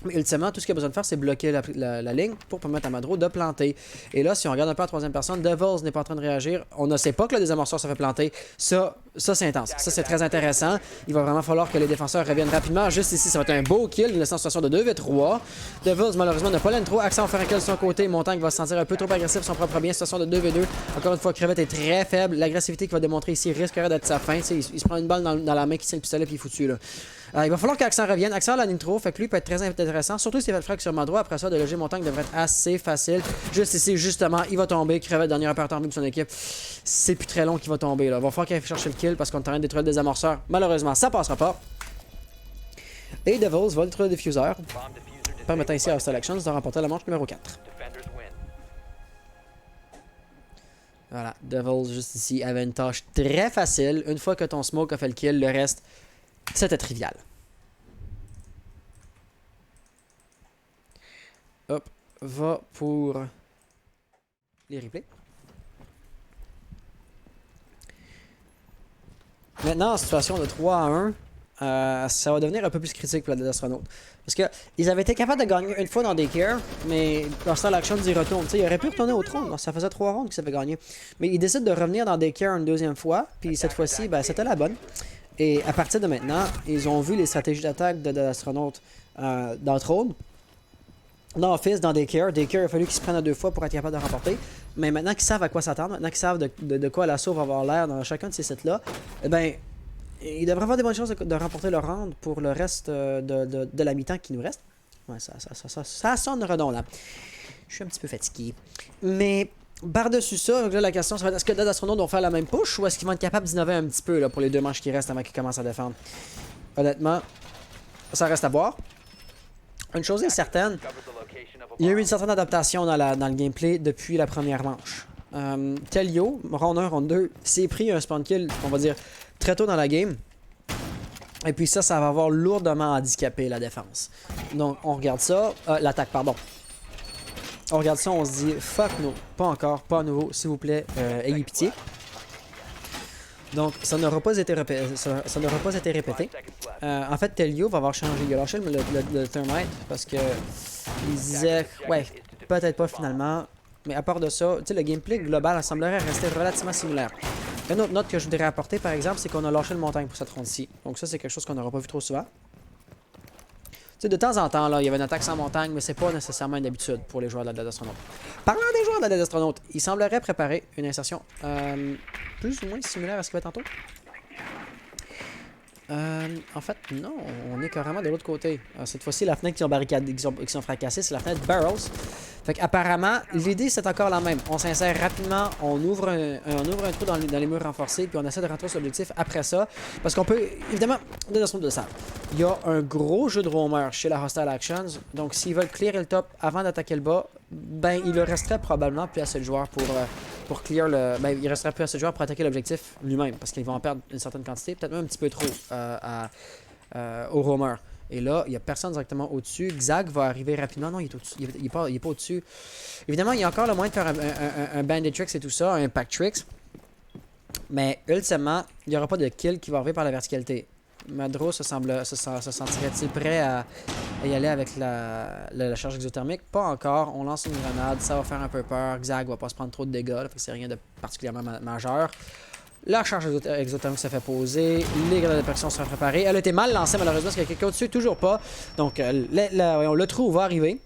Mais ultimement, tout ce qu'il a besoin de faire, c'est bloquer la ligne pour permettre à Madro de planter. Et là, si on regarde un peu à la troisième personne, Devils n'est pas en train de réagir. On ne sait pas que le désamorceur se fait planter. Ça c'est intense. Ça, c'est très intéressant. Il va vraiment falloir que les défenseurs reviennent rapidement. Juste ici, ça va être un beau kill. Une situation de 2v3. Devils, malheureusement, n'a pas l'intro. Accent va faire un kill de son côté. Montagne va se sentir un peu trop agressif. Son propre bien. Situation de 2v2. Encore une fois, Crevette est très faible. L'agressivité qu'il va démontrer ici risquerait d'être sa fin. Il se prend une balle dans la main qui tient le pistolet puis il est foutu là. Il va falloir qu'Accent revienne. Accent a la nitro, fait que lui peut être très intéressant. Surtout s'il fait le frag sur Madro. Après ça, de loger Montagne devrait être assez facile. Juste ici, justement, il va tomber. Crevette, dernier opérateur de son équipe. C'est plus très long qu'il va tomber. Là. Il va falloir qu'il aille chercher le kill parce qu'on est en train de détruire le désamorceur. Malheureusement, ça passera pas. Et Devils va détruire le diffuseur, permettant ici à Hostile Actions de remporter la manche numéro 4. Voilà, Devils juste ici avait une tâche très facile. Une fois que ton smoke a fait le kill, le reste, c'était trivial. Hop, va pour les replays. Maintenant, en situation de 3-1, ça va devenir un peu plus critique pour la Astronaute. Parce que ils avaient été capables de gagner une fois dans Daycare, mais Hostile Action y retourne. Ils auraient pu retourner au trône. Ça faisait 3 rounds qu'ils avaient gagné. Mais ils décident de revenir dans Daycare une deuxième fois. Puis cette fois-ci, ben, c'était la bonne. Et à partir de maintenant, ils ont vu les stratégies d'attaque de l'astronaute dans Throne, dans Office, dans Daycare. Daycare, il a fallu qu'ils se prennent à 2 fois pour être capable de remporter. Mais maintenant qu'ils savent à quoi s'attendre, maintenant qu'ils savent de quoi l'assaut va avoir l'air dans chacun de ces sites-là, eh ben, ils devraient avoir des bonnes chances de remporter leur round pour le reste de la mi-temps qui nous reste. Ouais, ça sonne redondant. Je suis un petit peu fatigué. Mais par-dessus ça, là, la question, ça va être est-ce que Dead Astronaut vont faire la même push ou est-ce qu'ils vont être capables d'innover un petit peu là, pour les 2 manches qui restent avant qu'ils commencent à défendre? Honnêtement, ça reste à voir. Une chose est certaine, il y a eu une certaine adaptation dans le gameplay depuis la première manche. Telio, round 1, round 2, s'est pris un spawn kill, on va dire, très tôt dans la game. Et puis ça va avoir lourdement handicapé la défense. Donc, on regarde ça. L'attaque, pardon. On regarde ça, on se dit fuck no, pas encore, pas à nouveau, s'il vous plaît, ayez pitié. Donc, ça n'aura pas été répété. En fait, Telio va avoir changé. Il a lâché le thermite parce que il disait, ouais, peut-être pas finalement. Mais à part de ça, tu sais, le gameplay global semblerait rester relativement similaire. Une autre note que je voudrais apporter, par exemple, c'est qu'on a lâché le montagne pour cette ronde-ci. Donc ça, c'est quelque chose qu'on n'aura pas vu trop souvent. sais, de temps en temps, là, il y avait une attaque sans montagne, mais c'est pas nécessairement une habitude pour les joueurs de la Dead Astronaut. Parlant des joueurs de la Dead Astronaut, il semblerait préparer une insertion plus ou moins similaire à ce qu'il y avait tantôt. En fait, non, on est carrément de l'autre côté. Cette fois-ci, la fenêtre qui sont fracassées, c'est la fenêtre Barrels. Fait qu'apparemment, l'idée c'est encore la même. On s'insère rapidement, on ouvre un trou dans les murs renforcés, puis on essaie de rentrer sur l'objectif après ça. Parce qu'on peut, évidemment, de la de ça. Il y a un gros jeu de roamer chez la Hostile Actions. Donc s'ils veulent clearer le top avant d'attaquer le bas, ben il leur resterait probablement plus assez de joueurs pour clear le. Ben il resterait plus assez de joueurs pour attaquer l'objectif lui-même. Parce qu'ils vont en perdre une certaine quantité, peut-être même un petit peu trop au roamer. Et là, il n'y a personne directement au-dessus. Xag va arriver rapidement. Non, il est au-dessus. Il est pas au-dessus. Évidemment, il y a encore le moyen de faire un Bandit Tricks et tout ça, un Pack Tricks. Mais ultimement, il n'y aura pas de kill qui va arriver par la verticalité. Madro se sentirait-il prêt à y aller avec la charge exothermique? Pas encore. On lance une grenade. Ça va faire un peu peur. Xag va pas se prendre trop de dégâts. Là, fait que c'est rien de particulièrement majeur. La charge exothermique se fait poser, les grenades de pression sont préparées. Elle a été mal lancée malheureusement parce qu'il y a quelqu'un au-dessus, toujours pas. Donc le trou va arriver.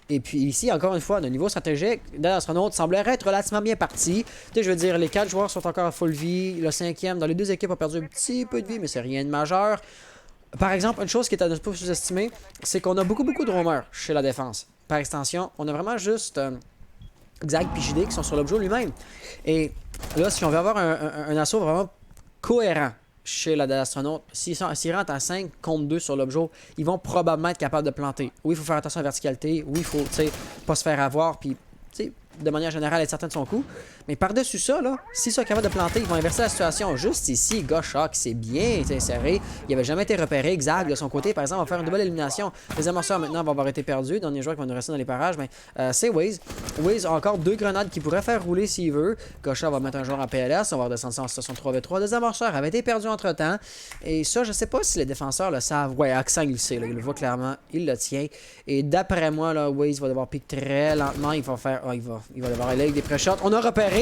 Et puis ici, encore une fois, de niveau stratégique, l'astronaute semblerait être relativement bien parti. Tu sais, je veux dire, les 4 joueurs sont encore à full vie. Le 5e, dans les 2 équipes, a perdu un petit peu de vie, mais c'est rien de majeur. Par exemple, une chose qui est à ne pas sous-estimer, c'est qu'on a beaucoup de roamers chez la défense. Par extension, on a vraiment juste Xag et JD qui sont sur l'objet lui-même. Et là, si on veut avoir un assaut vraiment cohérent chez la astronaute, s'ils rentrent à 5 contre 2 sur l'objet, ils vont probablement être capables de planter. Oui, il faut faire attention à la verticalité. Oui, il faut pas se faire avoir. Puis, de manière générale, être certain de son coup. Mais par-dessus ça, là, s'ils sont capables de planter, ils vont inverser la situation. Juste ici, Goshawk s'est bien inséré. Il n'avait jamais été repéré. Xag, de son côté, par exemple, va faire une double élimination. Les amorceurs, maintenant, vont avoir été perdus. Dernier joueur qui va nous rester dans les parages, mais c'est Waze. Waze a encore 2 grenades qu'il pourrait faire rouler s'il veut. Goshawk va mettre un joueur en PLS. On va redescendre en situation 3v3. Les amorceurs avaient été perdus entre-temps. Et ça, je sais pas si les défenseurs le savent. Ouais, Accent, il le sait. Là. Il le voit clairement. Il le tient. Et d'après moi, là, Waze va devoir piquer très lentement. Il va faire... il va devoir aller avec des pré-shots. On a repéré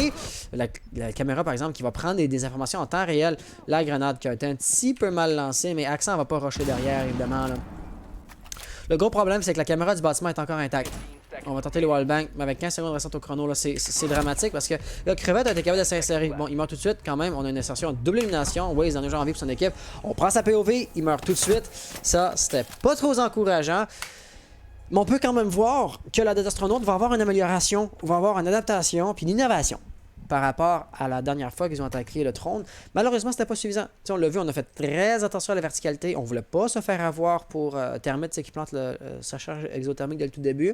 la caméra, par exemple, qui va prendre des informations en temps réel. La grenade qui a été un petit peu mal lancée, mais Accent va pas rusher derrière, évidemment. Là. Le gros problème, c'est que la caméra du bâtiment est encore intacte. On va tenter les wallbangs, mais avec 15 secondes restantes au chrono, là, c'est dramatique parce que là, Crevette a été capable de s'insérer. Bon, il meurt tout de suite quand même. On a une insertion de double élimination. Waze en a déjà envie pour son équipe. On prend sa POV, il meurt tout de suite. Ça, c'était pas trop encourageant. Mais on peut quand même voir que la Dead Astronaut va avoir une amélioration, va avoir une adaptation, puis une innovation par rapport à la dernière fois qu'ils ont attaqué le trône. Malheureusement, c'était pas suffisant. T'sais, on l'a vu, on a fait très attention à la verticalité. On voulait pas se faire avoir pour Termite qui plante sa charge exothermique dès le tout début.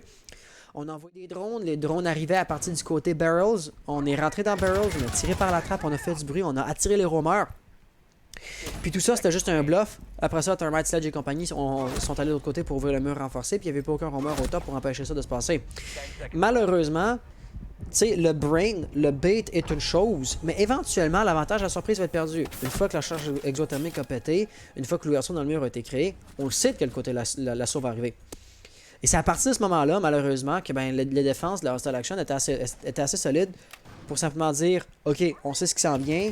On a envoyé des drones. Les drones arrivaient à partir du côté Barrels. On est rentré dans Barrels, on a tiré par la trappe, on a fait du bruit, on a attiré les roamers. Puis tout ça, c'était juste un bluff. Après ça, Thermite, Sledge et compagnie sont allés de l'autre côté pour ouvrir le mur renforcé, puis il n'y avait pas aucun roamer au top pour empêcher ça de se passer. Malheureusement, tu sais, le brain, le bait est une chose, mais éventuellement, l'avantage à la surprise va être perdu. Une fois que la charge exothermique a pété, une fois que l'ouverture dans le mur a été créée, on le sait de quel côté l'assaut va arriver. Et c'est à partir de ce moment-là, malheureusement, que les défenses de la Hostile Action étaient assez solides pour simplement dire « Ok, on sait ce qui s'en vient.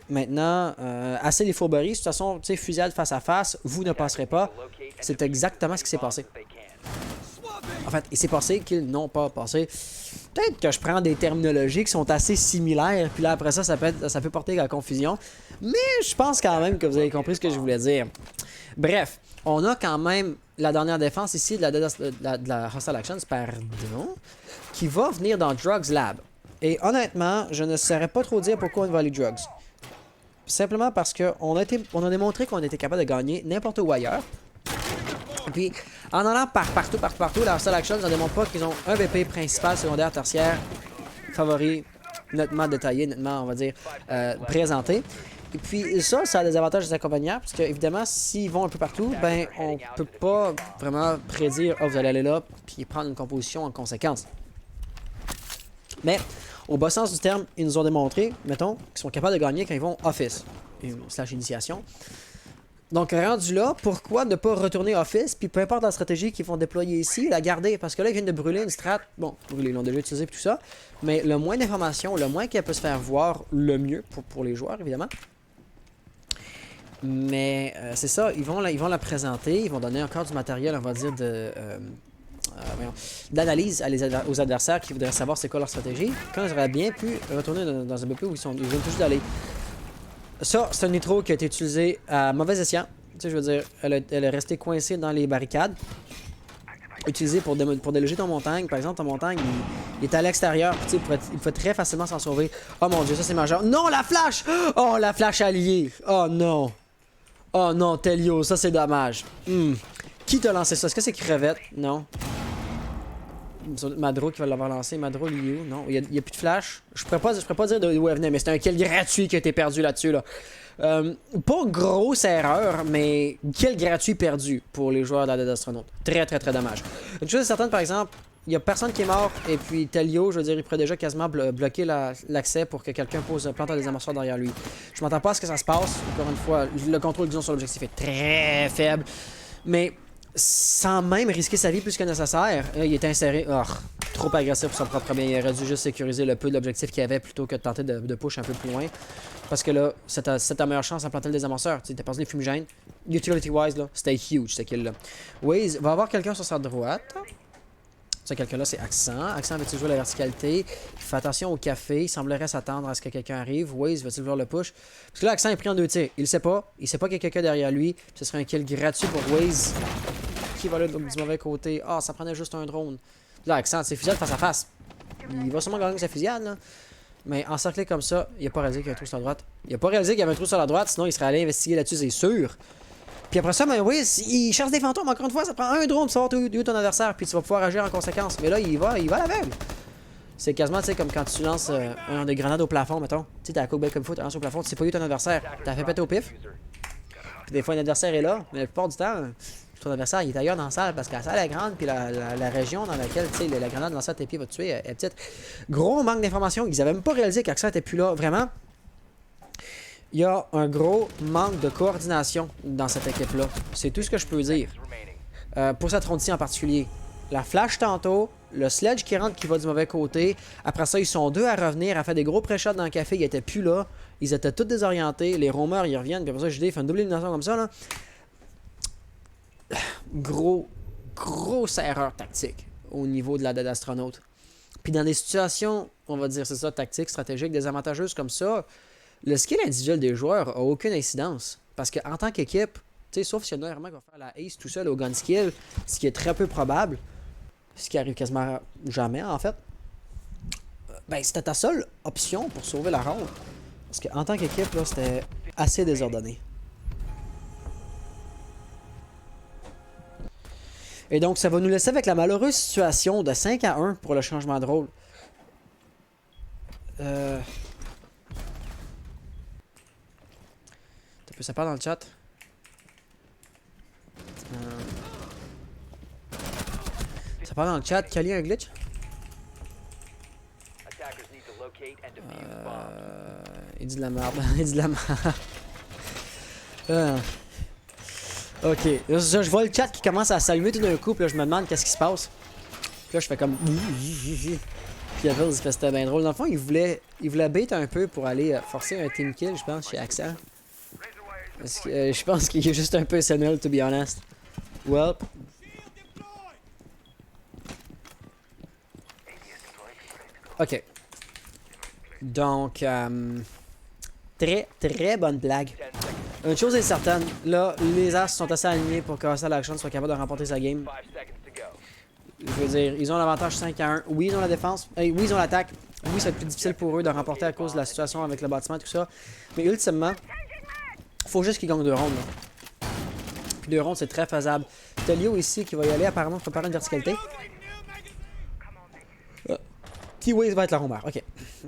Maintenant, assez les fourberies. De toute façon, tu sais, fusillade face à face, vous ne passerez pas. » C'est exactement ce qui s'est passé. En fait, il s'est passé qu'ils n'ont pas passé. Peut-être que je prends des terminologies qui sont assez similaires, puis là, après ça, ça peut porter à la confusion. Mais je pense quand même que vous avez compris ce que je voulais dire. Bref, on a quand même la dernière défense ici de la Hostile Actions, pardon, qui va venir dans Drugs Lab. Et honnêtement, je ne saurais pas trop dire pourquoi on va aller Drugs. Simplement parce qu'on a démontré qu'on était capable de gagner n'importe où ailleurs. Et puis, en allant partout, la Hostile Actions ne démontre pas qu'ils ont un VP principal, secondaire, tertiaire, favori, nettement détaillé, nettement, on va dire, présenté. Et puis ça a des avantages et des inconvénients, parce que évidemment, s'ils vont un peu partout, ben on peut pas vraiment prédire « Oh, vous allez aller là », puis prendre une composition en conséquence. Mais, au bas sens du terme, ils nous ont démontré, mettons, qu'ils sont capables de gagner quand ils vont office, / initiation. Donc, rendu là, pourquoi ne pas retourner office, puis peu importe la stratégie qu'ils vont déployer ici, la garder, parce que là, ils viennent de brûler une strat, bon, ils l'ont déjà utilisé tout ça, mais le moins d'informations, le moins qu'elle peut se faire voir, le mieux pour les joueurs, évidemment. Mais c'est ça, ils vont la présenter, ils vont donner encore du matériel, on va dire, d'analyse aux adversaires qui voudraient savoir c'est quoi leur stratégie. Quand ils auraient bien pu retourner dans un BP où ils viennent toujours d'aller. Ça, c'est un nitro qui a été utilisé à mauvais escient. Tu sais, je veux dire, elle est restée coincée dans les barricades. Utilisé pour déloger ton montagne. Par exemple, ton montagne, il est à l'extérieur. Tu sais, il peut très facilement s'en sauver. Oh mon dieu, ça c'est majeur. Non, la flash! Oh, la flash alliée! Oh non! Oh non, Telio, ça c'est dommage. Qui t'a lancé ça? Est-ce que c'est Crevette? Non. Madro qui va l'avoir lancé. Madro, Liu. Non, il y a plus de flash. Je pourrais pas dire d'où elle venait, mais c'est un kill gratuit qui a été perdu là-dessus. Là. Pas grosse erreur, mais kill gratuit perdu pour les joueurs de la Dead Astronaut. Très, très, très dommage. Une chose est certaine, par exemple, il y a personne qui est mort, et puis Telio, je veux dire, il pourrait déjà quasiment bloquer l'accès pour que quelqu'un pose un planteur des amorceurs derrière lui. Je m'entends pas à ce que ça se passe. Encore une fois, le contrôle qu'ils ont sur l'objectif est très faible. Mais sans même risquer sa vie plus que nécessaire, il est inséré. Oh, trop agressif pour son propre bien. Il aurait dû juste sécuriser le peu de l'objectif qu'il avait plutôt que de tenter de push un peu plus loin. Parce que là, c'est ta meilleure chance à planter le désamorceur. Tu t'as passé des fumigènes. Utility-wise, là, c'était huge ce kill-là. Waze va avoir quelqu'un sur sa droite. Ce quelqu'un-là, c'est Accent. Accent va-t-il jouer la verticalité? Il fait attention au café. Il semblerait s'attendre à ce que quelqu'un arrive. Waze va-t-il voir le push? Parce que là, Accent est pris en 2 tirs. Il le sait pas. Il sait pas qu'il y a quelqu'un derrière lui. Ce serait un kill gratuit pour Waze. Qui va là du mauvais côté? Ah, ça prenait juste un drone. Là, Accent, c'est fusillade face à face. Il va sûrement gagner sa fusillade, là. Mais encerclé comme ça, il a pas réalisé qu'il y a un trou sur la droite. Il a pas réalisé qu'il y avait un trou sur la droite, sinon il serait allé investiguer là-dessus, c'est sûr. Puis après ça, ben oui, il cherche des fantômes. Encore une fois, ça prend un drone pour savoir où est ton adversaire, puis tu vas pouvoir agir en conséquence. Mais là, il va à l'aveugle. C'est quasiment, tu sais, comme quand tu lances des grenades au plafond, mettons. Tu sais, t'as la coque belle comme il faut, tu lances au plafond, tu sais pas où est ton adversaire. T'as fait péter au pif. Puis des fois, un adversaire est là, mais la plupart du temps, ton adversaire, il est ailleurs dans la salle parce que la salle est grande, puis la région dans laquelle, tu sais, la grenade lancée à tes pieds va te tuer est petite. Gros manque d'informations. Ils avaient même pas réalisé qu'Accent était plus là. Vraiment, il y a un gros manque de coordination dans cette équipe-là. C'est tout ce que je peux dire. Pour cette ronde-ci en particulier. La flash tantôt, le sledge qui rentre qui va du mauvais côté. Après ça, ils sont 2 à revenir, à faire des gros pré-shots dans le café. Ils étaient plus là. Ils étaient tous désorientés. Les roamers, ils reviennent. Puis après ça, JD fait une double élimination comme ça, là. Grosse erreur tactique au niveau de la Dead Astronaut. Puis dans des situations, on va dire c'est ça, tactiques, stratégiques, désavantageuses comme ça, le skill individuel des joueurs a aucune incidence. Parce qu'en tant qu'équipe, tu sais, sauf s'il y en a vraiment qui va faire la ace tout seul au gun skill, ce qui est très peu probable, ce qui arrive quasiment jamais en fait, ben c'était ta seule option pour sauver la ronde. Parce qu'en tant qu'équipe, là, c'était assez désordonné. Et donc, ça va nous laisser avec la malheureuse situation de 5-1 pour le changement de rôle. Ça part dans le chat. Ça part dans le chat. Kali a un glitch? Il dit de la merde. Il dit de la merde. Ok. Là, je vois le chat qui commence à s'allumer tout d'un coup. Puis là, je me demande qu'est-ce qui se passe. Puis là, je fais comme... Puis après, il fait c'était bien drôle. Dans le fond, il voulait bait un peu pour aller forcer un team kill, je pense, chez Accent. Je pense qu'il est juste un peu SNL, to be honest. Well. Ok. Donc, très bonne blague. Une chose est certaine, là, les As sont assez alignés pour que Hostile Action soit capable de remporter sa game. Je veux dire, ils ont l'avantage 5-1. Oui, ils ont la défense. Oui, ils ont l'attaque. Oui, ça va être plus difficile pour eux de remporter à cause de la situation avec le bâtiment et tout ça. Mais ultimement, faut juste qu'ils gagnent 2 rondes. Là. Puis 2 rondes, c'est très faisable. Telio ici qui va y aller apparemment préparer une verticalité. T-Waze va être la roamer, ok.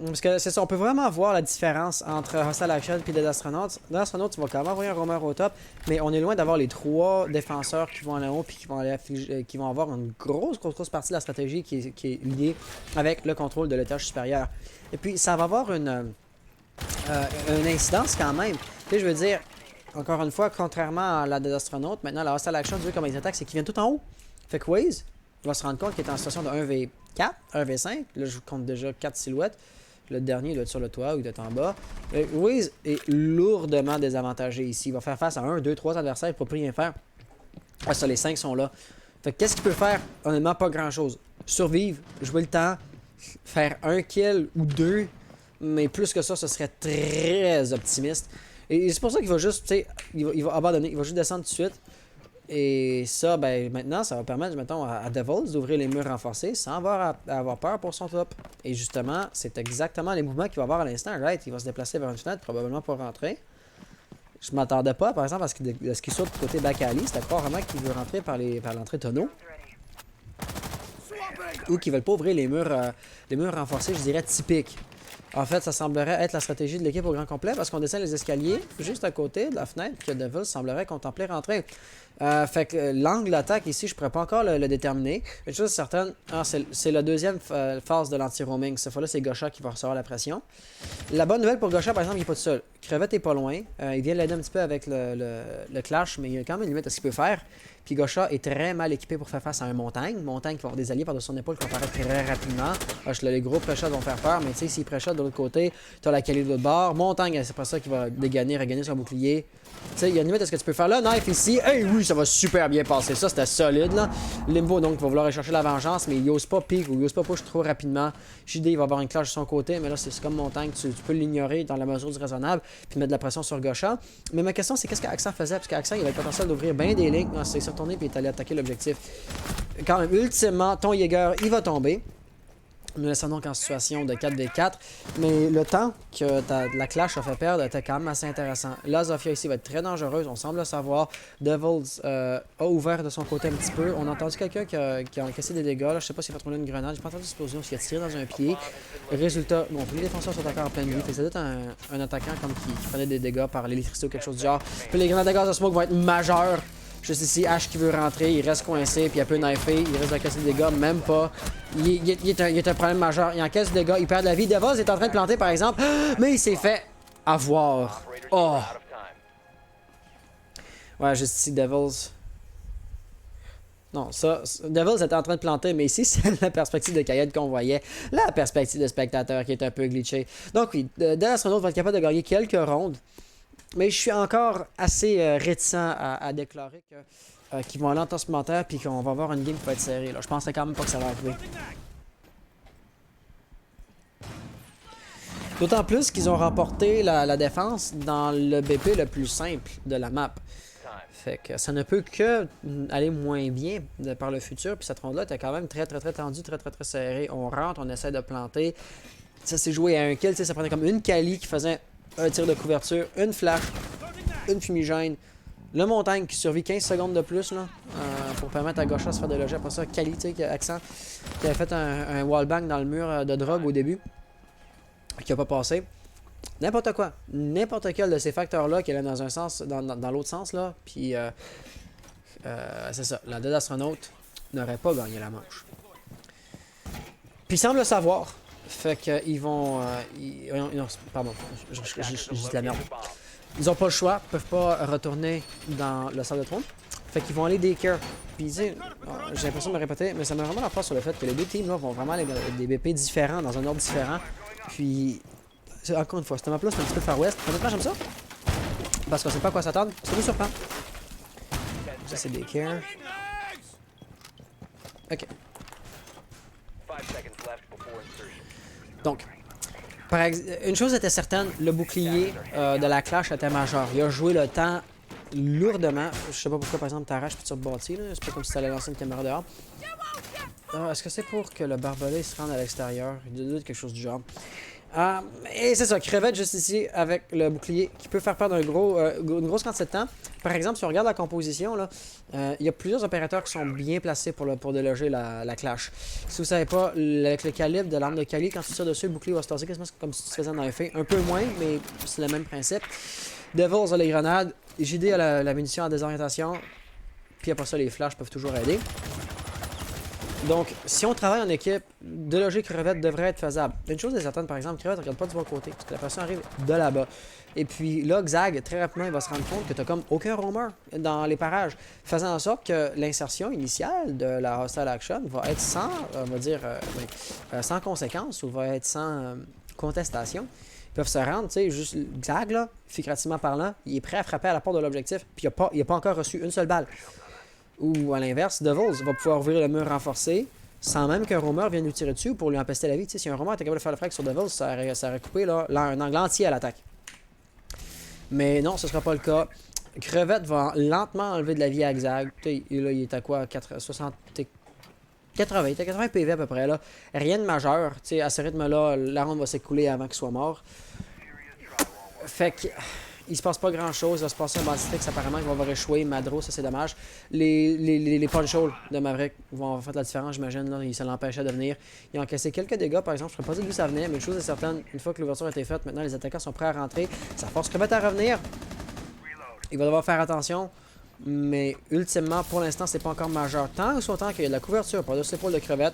Parce que c'est ça, on peut vraiment voir la différence entre Hostile Action et Dead Astronaut. Dead Astronaut, tu vas quand même envoyer un roamer au top, mais on est loin d'avoir les 3 défenseurs qui vont aller en haut puis qui vont avoir une grosse partie de la stratégie qui est liée avec le contrôle de l'étage supérieur. Et puis, ça va avoir une incidence quand même. Tu sais, je veux dire, encore une fois, contrairement à la Dead Astronaut, maintenant, la Hostile Action, tu vois comment ils attaquent, c'est qu'ils viennent tout en haut. Fait que Waze va se rendre compte qu'il est en situation de 1v4, 1v5. Là, je compte déjà 4 silhouettes. Le dernier, il doit être sur le toit ou il doit être en bas. Wiz est lourdement désavantagé ici. Il va faire face à 1, 2, 3 adversaires. Il ne pourra plus rien faire. Ah, ça, les 5 sont là. Fait que qu'est-ce qu'il peut faire? Honnêtement, pas grand-chose. Survivre, jouer le temps, faire un kill ou 2. Mais plus que ça, ce serait très optimiste. Et c'est pour ça qu'il va juste, tu sais, il va abandonner. Il va juste descendre tout de suite. Et ça, ben maintenant, ça va permettre, mettons, à Devils d'ouvrir les murs renforcés sans avoir peur pour son top. Et justement, c'est exactement les mouvements qu'il va avoir à l'instant, right? Il va se déplacer vers une fenêtre, probablement pour rentrer. Je m'attendais pas, par exemple, à ce qu'il soit du côté back alley. C'était pas vraiment qu'il veut rentrer par l'entrée tonneau. Ou qu'ils veulent pas ouvrir les murs renforcés, je dirais, typiques. En fait, ça semblerait être la stratégie de l'équipe au grand complet parce qu'on descend les escaliers juste à côté de la fenêtre que Devils semblerait contempler rentrer. Fait que l'angle d'attaque ici, je pourrais pas encore le déterminer. Une chose certaine, c'est la deuxième phase de l'anti-roaming. Cette fois-là, c'est Gaucha qui va recevoir la pression. La bonne nouvelle pour Gaucha, par exemple, il n'est pas tout seul. Crevette est pas loin. Il vient l'aider un petit peu avec le clash, mais il y a quand même une limite à ce qu'il peut faire. Puis Gaucha est très mal équipé pour faire face à un montagne. Montagne qui va avoir des alliés par-dessus son épaule qui vont apparaître très rapidement. Les gros pré-shots vont faire peur, mais tu sais, s'il pré-shot de l'autre côté, tu as la qualité de l'autre bord. Montagne, c'est pas ça qui va regagner son bouclier. Tu sais, il y a une limite à ce que tu peux faire là. Knife ici. Hey, oui, ça va super bien passer. Ça, c'était solide, là. Limbo, donc, va vouloir aller chercher la vengeance, mais il ose pas pique ou il ose pas push trop rapidement. JD, il va avoir une clash de son côté, mais là, c'est comme Montagne. Tu peux l'ignorer dans la mesure du raisonnable, puis mettre de la pression sur Gaucha. Mais ma question, c'est qu'est-ce qu'Accent faisait? Parce qu'Accent, il avait le potentiel d'ouvrir bien des lignes. Non, c'est retourné, puis il est allé attaquer l'objectif. Quand même, ultimement, ton Jäger, il va tomber. Nous laissons donc en situation de 4v4. Mais le temps que la clash a fait perdre était quand même assez intéressant. Là, Zofia ici va être très dangereuse, on semble le savoir. Devils a ouvert de son côté un petit peu. On a entendu quelqu'un qui a cassé des dégâts. Là, je sais pas s'il va trouver une grenade. J'ai pas entendu l'explosion, s'il a tiré dans un pied. Résultat, bon, tous les défenseurs sont encore en pleine vie. C'est peut-être un attaquant comme qui prenait des dégâts par l'électricité ou quelque chose du genre. Puis les grenades de gaz de smoke vont être majeures. Juste ici, Ash qui veut rentrer, il reste coincé, puis il a peu knifé, il risque de casser des dégâts, même pas. Il est un problème majeur, il encaisse des dégâts, il perd de la vie. Devils est en train de planter par exemple, mais il s'est fait avoir. Oh! Ouais, juste ici, Devils. Non, ça, Devils était en train de planter, mais ici, c'est la perspective de Kayed qu'on voyait. La perspective de spectateur qui est un peu glitchée. Donc oui, Astronaut va être capable de gagner quelques rondes. Mais je suis encore assez réticent à déclarer qu'ils vont aller en temps supplémentaire puis qu'on va avoir une game qui va être serrée. Là. Je pensais quand même pas que ça va arriver. D'autant plus qu'ils ont remporté la défense dans le BP le plus simple de la map. Fait que ça ne peut que aller moins bien par le futur. Puis cette ronde-là était quand même très tendue, très serrée. On rentre, on essaie de planter. Ça s'est joué à un kill. Ça prenait comme une Kali qui faisait un tir de couverture, une flash, une fumigène, le Montagne qui survit 15 secondes de plus là, pour permettre à Gaucha de se faire déloger. Après ça, Kali, tu sais, Accent, qui avait fait un wallbang dans le mur de drogue au début, qui a pas passé. N'importe quoi, n'importe quel de ces facteurs-là qui allait dans un sens, dans l'autre sens, là, puis c'est ça, la Dead Astronaut n'aurait pas gagné la manche. Puis il semble le savoir. Fait qu'ils vont... pardon, je dis de la merde. Ils ont pas le choix, ils peuvent pas retourner dans le salle de trône. Fait qu'ils vont aller daycare. Puis j'ai l'impression de me répéter, mais ça met vraiment la force sur le fait que les deux teams là, vont vraiment aller dans des BP différents, dans un ordre différent. Puis, encore une fois, cette map-là, c'est un petit peu Far West. Honnêtement, j'aime ça. Parce qu'on sait pas à quoi s'attendre. Ça nous surprend. Ça, c'est daycare. Ok. Donc, une chose était certaine, le bouclier de la clash était majeur. Il a joué le temps lourdement. Je sais pas pourquoi, par exemple, t'arraches puis tu rebâtis. C'est pas comme si t'allais lancer une caméra dehors. Est-ce que c'est pour que le barbelé se rende à l'extérieur? Il doit être quelque chose du genre. Et c'est ça, Crevette juste ici avec le bouclier qui peut faire perdre une grosse quantité de temps. Par exemple, si on regarde la composition, là, il y a plusieurs opérateurs qui sont bien placés pour déloger la clash. Si vous savez pas, avec le calibre de l'arme de Kali, quand tu tires dessus, le bouclier va se tasser quasiment comme si tu faisais un effet. Un peu moins, mais c'est le même principe. Devils a les grenades, JD a la munition en désorientation, puis après ça, les flashs peuvent toujours aider. Donc, si on travaille en équipe, déloger Crevette devrait être faisable. Une chose est certaine, par exemple, Crevette ne regarde pas du bon côté, parce que la personne arrive de là-bas. Et puis là, Xag, très rapidement, il va se rendre compte que tu n'as comme aucun roamer dans les parages, faisant en sorte que l'insertion initiale de la hostile action va être sans, on va dire, sans conséquence ou va être sans contestation. Ils peuvent se rendre, tu sais, juste Xag, là, figurativement parlant, il est prêt à frapper à la porte de l'objectif, puis il n'a pas encore reçu une seule balle. Ou à l'inverse, Devils va pouvoir ouvrir le mur renforcé sans même qu'un roamer vienne lui tirer dessus pour lui empester la vie. Tu sais, si un roamer était capable de faire le frag sur Devils, ça aurait coupé là, un angle entier à l'attaque. Mais non, ce ne sera pas le cas. Crevette va lentement enlever de la vie à Xag. Là, il est à quoi? 80, il est à 80 PV à peu près là. Rien de majeur. Tu sais, à ce rythme-là, la ronde va s'écouler avant qu'il soit mort. Fait que il se passe pas grand chose. Il va se passer un Banditrix apparemment qui va avoir échoué. Madro, ça c'est dommage. Les punch holes de Maverick vont avoir fait la différence, j'imagine. Là, ça l'empêchait de venir. Ils ont encaissé quelques dégâts, par exemple. Je ne pourrais pas dire d'où ça venait, mais une chose est certaine, une fois que l'ouverture a été faite, maintenant les attaquants sont prêts à rentrer. Ça force Crevette à revenir. Il va devoir faire attention. Mais ultimement, pour l'instant, c'est pas encore majeur. Tant ou soit qu'il y a de la couverture par-dessus l'épaule de Crevette,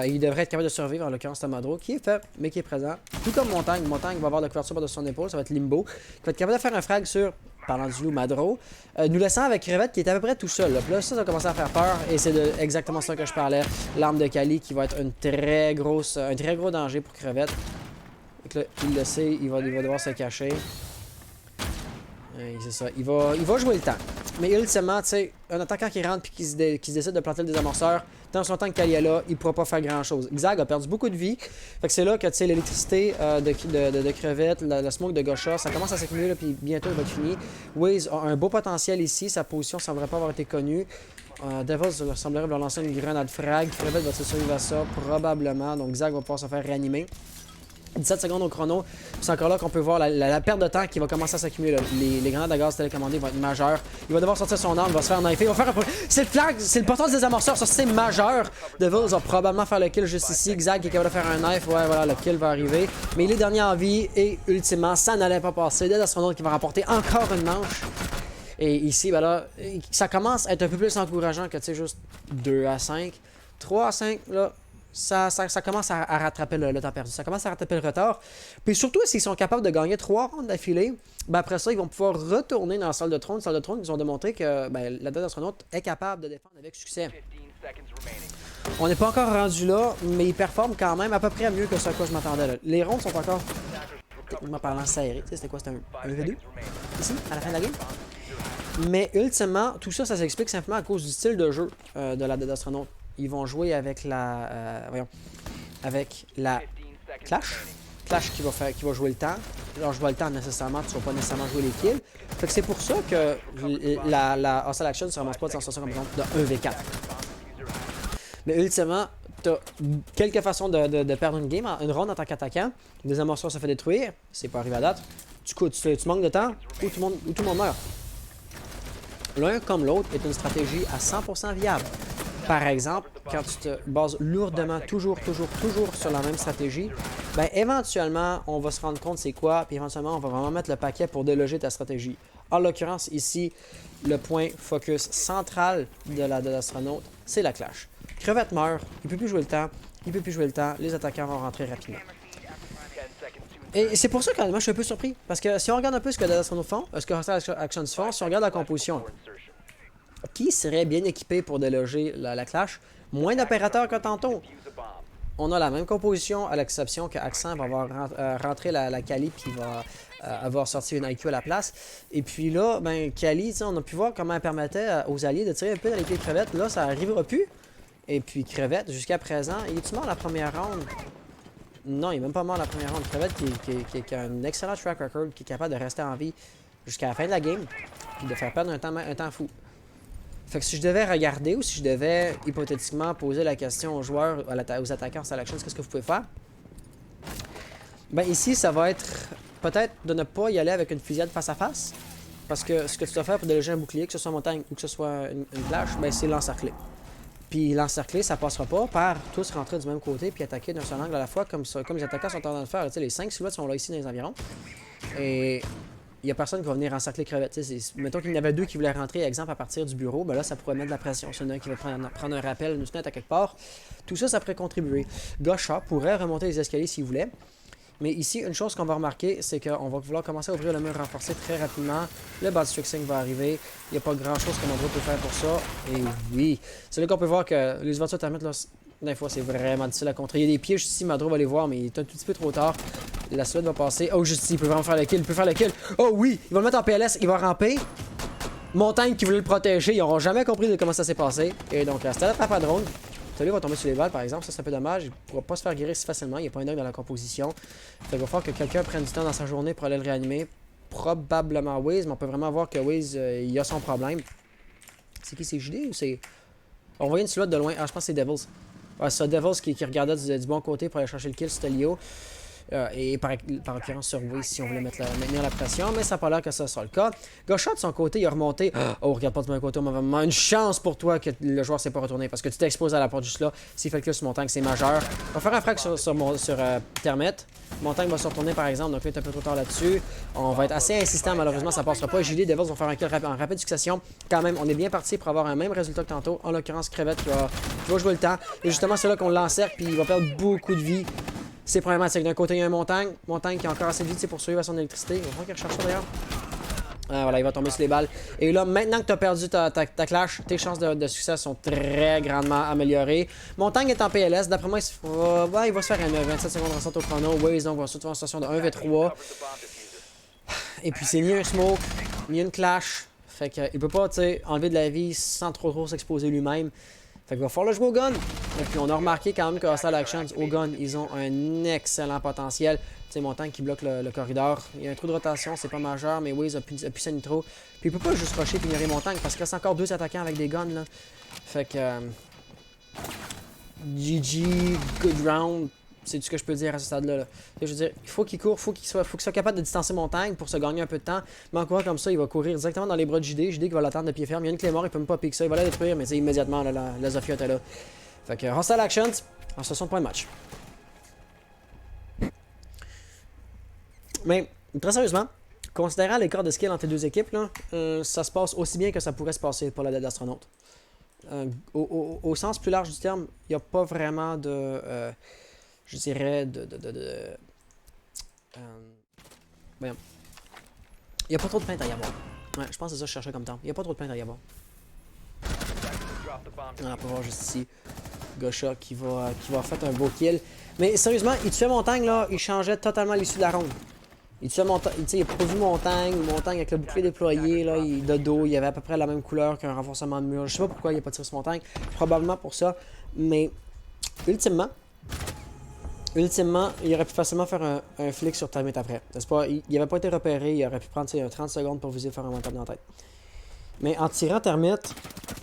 il devrait être capable de survivre, en l'occurrence Tamadro, qui est fait, mais qui est présent. Tout comme Montagne. Montagne va avoir de la couverture par-dessus son épaule, ça va être Limbo. Il va être capable de faire un frag sur, parlant du loup, Madro. Nous laissant avec Crevette qui est à peu près tout seul. Là. Puis là, ça va commencer à faire peur, et c'est exactement ça que je parlais. L'arme de Kali qui va être un très gros danger pour Crevette. Donc là, il le sait, il va devoir se cacher. C'est ça, il va jouer le temps. Mais ultimement, tu sais, un attaquant qui rentre et qui se décide de planter le désamorceur, tant son temps que Kali est là, il pourra pas faire grand chose. Xag a perdu beaucoup de vie. Fait que c'est là que tu sais, l'électricité de Crevette, la smoke de Gaucha, ça commence à s'accumuler, puis bientôt il va être fini. Waze a un beau potentiel ici, sa position semblerait pas avoir été connue. Devils semblerait vouloir lancer une grenade frag. Crevette va se survivre à ça, probablement. Donc Xag va pouvoir se faire réanimer. 17 secondes au chrono. C'est encore là qu'on peut voir la perte de temps qui va commencer à s'accumuler. Les grenades à gaz télécommandées vont être majeures. Il va devoir sortir son arme, il va se faire knifer. Il va faire un... C'est le flag, c'est le portail des désamorceurs, ça c'est majeur. Devils va probablement faire le kill juste ici. Xag qui est capable de faire un knife. Ouais, voilà, le kill va arriver. Mais il est dernier en vie et ultimement, ça n'allait pas passer. Dead Astronaut qui va remporter encore une manche. Et ici, ben là, ça commence à être un peu plus encourageant que, tu sais, juste 2 à 5. 3 à 5, là. Ça commence à rattraper le temps perdu. Ça commence à rattraper le retard. Puis surtout, s'ils sont capables de gagner 3 rounds d'affilée, ben après ça, ils vont pouvoir retourner dans la salle de trône. La salle de trône, ils ont démontré que ben, la Dead Astronaut est capable de défendre avec succès. On n'est pas encore rendu là, mais ils performent quand même à peu près mieux que ce à quoi je m'attendais. Les rounds sont encore, techniquement parlant, serrés. C'était quoi? C'était un V2? Ici, à la fin de la game? Mais ultimement, tout ça, ça s'explique simplement à cause du style de jeu de la Dead Astronaut. Ils vont jouer avec la Clash. Clash qui va jouer le temps. Alors je vois le temps nécessairement, tu ne vas pas nécessairement jouer les kills. Fait que c'est pour ça que la Hostile Action ne se ramasse pas de sensation comme exemple de 1v4. Mais ultimement, tu as quelques façons de perdre une game, une ronde en tant qu'attaquant. Des amorceurs se fait détruire, c'est pas arrivé à date. Du coup, tu manques de temps ou tout le monde meurt. L'un comme l'autre est une stratégie à 100% viable. Par exemple, quand tu te bases lourdement, toujours sur la même stratégie, ben éventuellement, on va se rendre compte c'est quoi, puis éventuellement, on va vraiment mettre le paquet pour déloger ta stratégie. En l'occurrence, ici, le point focus central de l'astronaute, c'est la clash. Crevette meurt, il peut plus jouer le temps, les attaquants vont rentrer rapidement. Et c'est pour ça que moi, je suis un peu surpris, parce que si on regarde un peu ce que les astronautes font, ce que Hostile Actions font, si on regarde la composition, qui serait bien équipé pour déloger la clash? Moins d'opérateurs que tantôt. On a la même composition, à l'exception que Accent va avoir rentré la Kali puis va avoir sorti une IQ à la place. Et puis là, ben Kali, on a pu voir comment elle permettait aux alliés de tirer un peu dans les pieds de Crevette. Là, ça n'arrivera plus. Et puis Crevette, jusqu'à présent, il est-tu mort la première round? Non, il est même pas mort la première round. Crevette qui a un excellent track record, qui est capable de rester en vie jusqu'à la fin de la game, puis de faire perdre un temps fou. Fait que si je devais regarder ou si je devais hypothétiquement poser la question aux joueurs, aux attaquants en Action, qu'est-ce que vous pouvez faire? Ben ici, ça va être peut-être de ne pas y aller avec une fusillade face à face. Parce que ce que tu dois faire pour déloger un bouclier, que ce soit montagne ou que ce soit une clash, ben c'est l'encercler. Puis l'encercler, ça passera pas par tous rentrer du même côté puis attaquer d'un seul angle à la fois, comme les attaquants sont en train de faire. Tu sais, les 5 silhouettes sont là ici dans les environs. Et il y a personne qui va venir encercler crevette. Mettons qu'il y en avait deux qui voulaient rentrer, exemple, à partir du bureau, ben là, ça pourrait mettre de la pression. S'il y en a un qui va prendre un rappel, une fenêtre à quelque part, tout ça, ça pourrait contribuer. Gaucha pourrait remonter les escaliers s'il voulait. Mais ici, une chose qu'on va remarquer, c'est qu'on va vouloir commencer à ouvrir le mur renforcé très rapidement. Le body fixing va arriver. Il n'y a pas grand chose que Madro peut faire pour ça. Et oui, c'est là qu'on peut voir que les ouvertures thermiques, là, des fois, c'est vraiment difficile à contrer. Il y a des pièges ici, Madro va les voir, mais il est un tout petit peu trop tard. La silhouette va passer. Oh, juste ici, il peut vraiment faire le kill. Il peut faire le kill. Oh oui, il va le mettre en PLS. Il va ramper. Montagne qui voulait le protéger. Ils n'auront jamais compris de comment ça s'est passé. Et donc, c'était la trappe à drone. Celui va tomber sur les balles, par exemple. Ça, c'est un peu dommage. Il ne pourra pas se faire guérir si facilement. Il n'y a pas un œil dans la composition. Fait qu'il va falloir que quelqu'un prenne du temps dans sa journée pour aller le réanimer. Probablement Wiz, mais on peut vraiment voir que Wiz, il a son problème. C'est qui? C'est JD ou c'est... On voyait une silhouette de loin. Ah, je pense que c'est Devils. Ouais, c'est ça, Devils qui regardait du bon côté pour aller chercher le kill. C'était Leo. Et par occurrence sur Wiz si on voulait maintenir la pression, mais ça n'a pas l'air que ça sera le cas. Gaucha de son côté, il a remonté. Oh, regarde pas de mon côté, on m'a vraiment une chance pour toi que le joueur s'est pas retourné parce que tu t'exposes à la porte juste là. S'il fait le kill sur Montagne, c'est majeur. On va faire un frag sur Termite. Montagne va se retourner par exemple, donc là, il est un peu trop tard là-dessus. On va être assez insistant, malheureusement, ça passera pas. JD Devils vont faire un kill en rapide succession. Quand même, on est bien parti pour avoir un même résultat que tantôt. En l'occurrence, Crevette qui va jouer le temps. Et justement, c'est là qu'on l'encercle, puis il va perdre beaucoup de vie. C'est problématique. D'un côté, il y a un Montagne. Montagne qui a encore assez de vie pour survivre à son électricité. Il va falloir qu'il recherche ça d'ailleurs. Voilà, il va tomber sur les balles. Et là, maintenant que tu as perdu ta clash, tes chances de succès sont très grandement améliorées. Montagne est en PLS. D'après moi, il va se faire un 27 secondes de ressorte au chrono. Waze, donc, va se retrouver en situation de 1v3. Et puis, c'est ni un smoke, ni une clash. Fait qu'il peut pas, tu sais, enlever de la vie sans trop s'exposer lui-même. Fait qu'il va falloir le jouer au gun. Et puis on a remarqué quand même que Hostile Actions au gun, ils ont un excellent potentiel. Tu sais, Montagne qui bloque le corridor. Il y a un trou de rotation, c'est pas majeur, mais Wiz a pu sa nitro. Puis il peut pas juste rusher et ignorer Montagne parce qu'il reste encore deux attaquants avec des guns là. Fait que. GG, good round. C'est tout ce que je peux dire à ce stade-là. Là. Je veux dire, il faut qu'il court, faut qu'il soit capable de distancer Montagne pour se gagner un peu de temps. Mais encore comme ça, il va courir directement dans les bras de JD. JD qui va l'attendre de pied ferme. Il y a une Claymore, il peut même pas piquer ça. Il va la détruire, mais c'est immédiatement, là, la Zofia est là. Fait que Hostile Actions, en 60 points de match. Mais, très sérieusement, considérant l'écart de skill entre les deux équipes, là, ça se passe aussi bien que ça pourrait se passer pour la Dead Astronaut. Au sens plus large du terme, il n'y a pas vraiment de... je dirais voyons. Il n'y a pas trop de plaintes à y avoir. Ouais, je pense que c'est ça que je cherchais comme temps. Il n'y a pas trop de plaintes à y avoir. On peut voir juste ici. Gaucha qui va faire un beau kill. Mais sérieusement, il tuait Montagne là, il changeait totalement l'issue de la ronde. Il tuait Montagne, il n'a pas vu Montagne avec le bouclier déployé, là, de dos, il avait à peu près la même couleur qu'un renforcement de mur. Je sais pas pourquoi il n'a pas tiré sur Montagne. Probablement pour ça. Mais ultimement, il aurait pu facilement faire un flick sur Termite après. Pas, il n'avait pas été repéré, il aurait pu prendre 30 secondes pour viser faire un one-tap dans la tête. Mais en tirant Termite,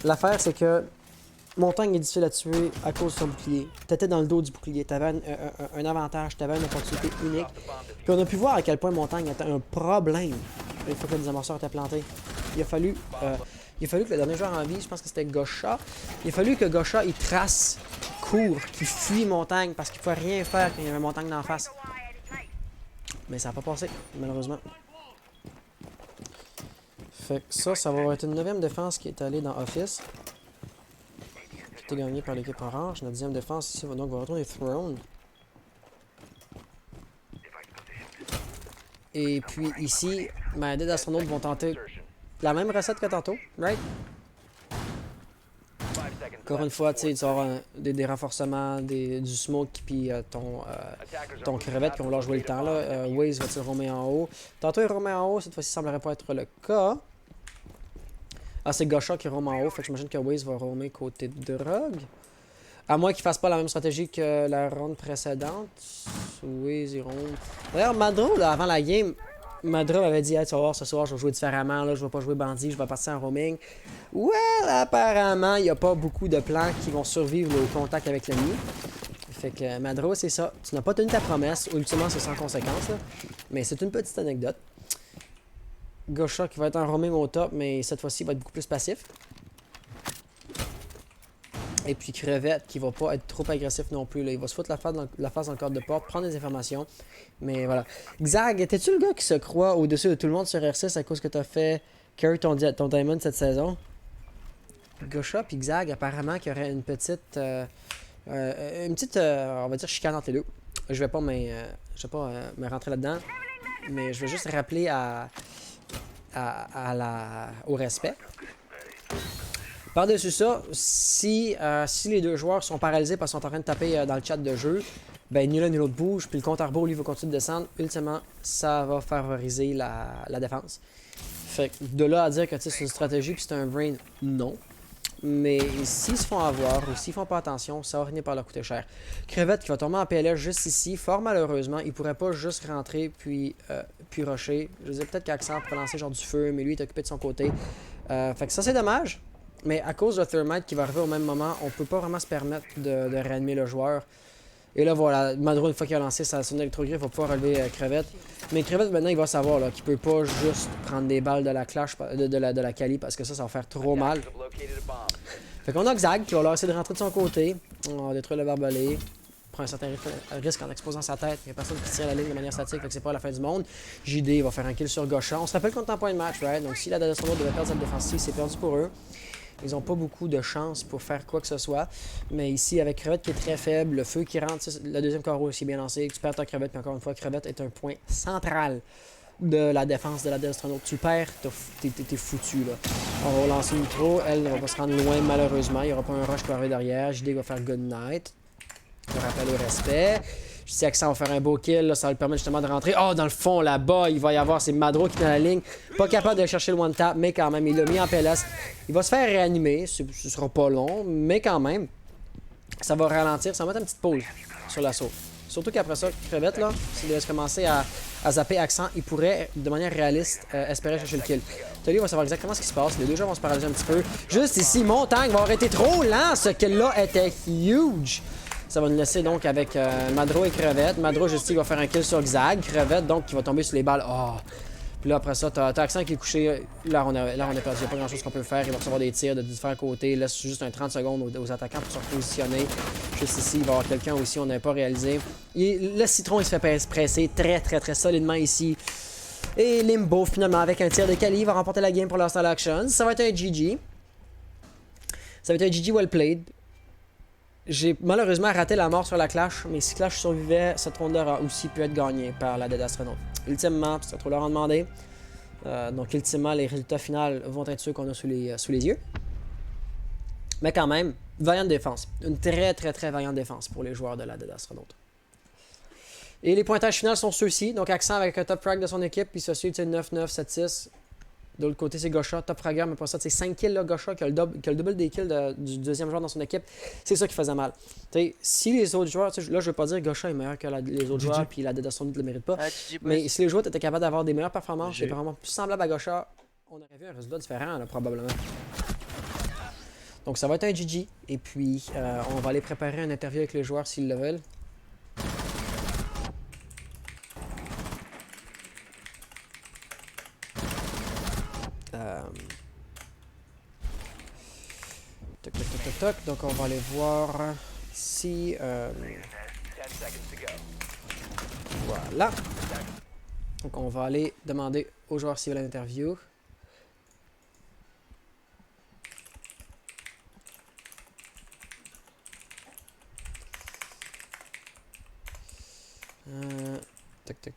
l'affaire c'est que Montagne est difficile à tuer à cause de son bouclier. Tu étais dans le dos du bouclier, tu avais un avantage, tu avais une opportunité unique. Puis on a pu voir à quel point Montagne était un problème une fois que les amorceurs étaient plantés. Il a fallu que le dernier joueur en vie, je pense que c'était Gaucha, il a fallu que Gaucha il trace, court, qu'il fuit Montagne parce qu'il ne pouvait rien faire quand il y avait Montagne d'en face. Mais ça n'a pas passé, malheureusement. Fait que ça va être une 9e défense qui est allée dans Office. Qui était gagnée par l'équipe orange. Notre 10e défense ici va donc retourner Throne. Et puis ici, Dead Astronaut vont tenter la même recette que tantôt, right? Encore une fois, tu vas avoir des renforcements, du smoke, puis ton crevette qui vont leur jouer le temps. Waze va-t-il roamer en haut? Tantôt il roamait en haut, cette fois-ci ça semblerait pas être le cas. Ah, c'est Gaucha qui roam en haut, fait que j'imagine que Waze va roamer côté drogue. À moins qu'il fasse pas la même stratégie que la ronde précédente. Waze, il roam. D'ailleurs, Madro, là, avant la game, Madro m'avait dit hey, tu vas voir, ce soir, je vais jouer différemment, là, je vais pas jouer bandit, je vais partir en roaming. Well, apparemment, il n'y a pas beaucoup de plans qui vont survivre au contact avec l'ennemi. Fait que Madro, c'est ça. Tu n'as pas tenu ta promesse, ultimement, c'est sans conséquence, là. Mais c'est une petite anecdote. Gaucha qui va être en roaming au top, mais cette fois-ci, il va être beaucoup plus passif. Et puis Crevette qui va pas être trop agressif non plus. Là. Il va se foutre la face dans le cadre de porte, prendre des informations. Mais voilà. Xag, étais-tu le gars qui se croit au-dessus de tout le monde sur R6 à cause que t'as fait carry ton diamond cette saison? Gosha puis Xag, apparemment qu'il y aurait une petite... on va dire, chicane entre les deux. Je vais pas me rentrer là-dedans. Mais je vais juste rappeler au respect. Par-dessus ça, si les deux joueurs sont paralysés parce qu'ils sont en train de taper dans le chat de jeu, ben ni l'un ni l'autre bouge, puis le compte à rebours, lui, va continuer de descendre. Ultimement, ça va favoriser la défense. Fait que de là à dire que c'est une stratégie puis c'est un brain, non. Mais s'ils se font avoir ou s'ils font pas attention, ça va finir par leur coûter cher. Crevette qui va tomber en PLS juste ici, fort malheureusement, il pourrait pas juste rentrer puis rusher. Je disais peut-être qu'Accent pourrait lancer genre du feu, mais lui il est occupé de son côté. Fait que ça c'est dommage. Mais à cause de Thermite qui va arriver au même moment, on peut pas vraiment se permettre de réanimer le joueur. Et là voilà, Madro une fois qu'il a lancé son électrogriffe va pouvoir relever Crevette. Mais Crevette maintenant il va savoir qu'il peut pas juste prendre des balles de la clash de la Kali parce que ça va faire trop mal. Fait qu'on a Xag qui va leur essayer de rentrer de son côté. On va détruire le barbelé. Prend un certain risque en exposant sa tête. Il n'y a personne qui tire la ligne de manière statique, fait que c'est pas la fin du monde. JD va faire un kill sur Gosha. On se rappelle qu'on est en point de match, right? Donc si la Dastronaut devait perdre cette défensive, c'est perdu pour eux. Ils n'ont pas beaucoup de chance pour faire quoi que ce soit. Mais ici, avec Crevette qui est très faible, le feu qui rentre, le deuxième carreau aussi bien lancé. Tu perds ta Crevette, puis encore une fois, Crevette est un point central de la défense de la Dastronaut. Tu perds, t'es foutu là. On va lancer le micro, elle ne va pas se rendre loin malheureusement. Il n'y aura pas un rush qui va arriver derrière. JD va faire good night. Je rappelle au respect. Je sais que ça va faire un beau kill, là, ça va lui permettre justement de rentrer. Oh, dans le fond, là-bas, il va y avoir, c'est Madro qui est dans la ligne. Pas capable de chercher le one-tap, mais quand même, il l'a mis en PLS. Il va se faire réanimer, ce sera pas long, mais quand même, ça va ralentir, ça va mettre une petite pause sur l'assaut. Surtout qu'après ça, Crevette, là, s'il devait commencer à zapper Accent, il pourrait, de manière réaliste, espérer chercher le kill. Tolly va savoir exactement ce qui se passe. Les deux joueurs vont se paralyser un petit peu. Juste ici, Montagne va avoir été trop lent. Ce kill-là était huge. Ça va nous laisser donc avec Madro et Crevette. Madro, juste ici, va faire un kill sur Xag. Crevette, donc, qui va tomber sur les balles. Oh! Puis là, après ça, t'as Accent qui est couché. Là, on est perdu. Il n'y a pas grand-chose qu'on peut faire. Il va recevoir des tirs de différents côtés. Il laisse juste un 30 secondes aux attaquants pour se repositionner. Juste ici, il va y avoir quelqu'un aussi, on n'avait pas réalisé. Le Citron, il se fait presser très solidement ici. Et Limbo, finalement, avec un tir de Kali, va remporter la game pour l'Hostile Action. Ça va être un GG. Ça va être un GG well played. J'ai malheureusement raté la mort sur la Clash, mais si Clash survivait, cette ronde aura aussi pu être gagnée par la Dead Astronaut. Ultimement, c'est trop leur en demander. Donc ultimement, les résultats finaux vont être ceux qu'on a sous les yeux. Mais quand même, vaillante défense. Une très vaillante défense pour les joueurs de la Dead Astronaut. Et les pointages finaux sont ceux-ci. Donc Accent avec un top frag de son équipe, puis ça suit 9-9, 7-6. De l'autre côté, c'est Gosha, top fragger, mais pas ça. C'est 5 kills, là, Gosha, qui a le double des kills du deuxième joueur dans son équipe. C'est ça qui faisait mal. T'sais, si les autres joueurs, là, je veux pas dire que Gosha est meilleur que les autres joueurs, puis la Dead Astronaut ne le mérite pas. Mais si les joueurs étaient capables d'avoir des meilleures performances, c'est vraiment plus semblable à Gosha, on aurait vu un résultat différent, là, probablement. Donc, ça va être un GG. Et puis, on va aller préparer une interview avec les joueurs s'ils le veulent. Toc. Donc on va aller voir si voilà. Donc on va aller demander aux joueurs s'ils veulent l'interview.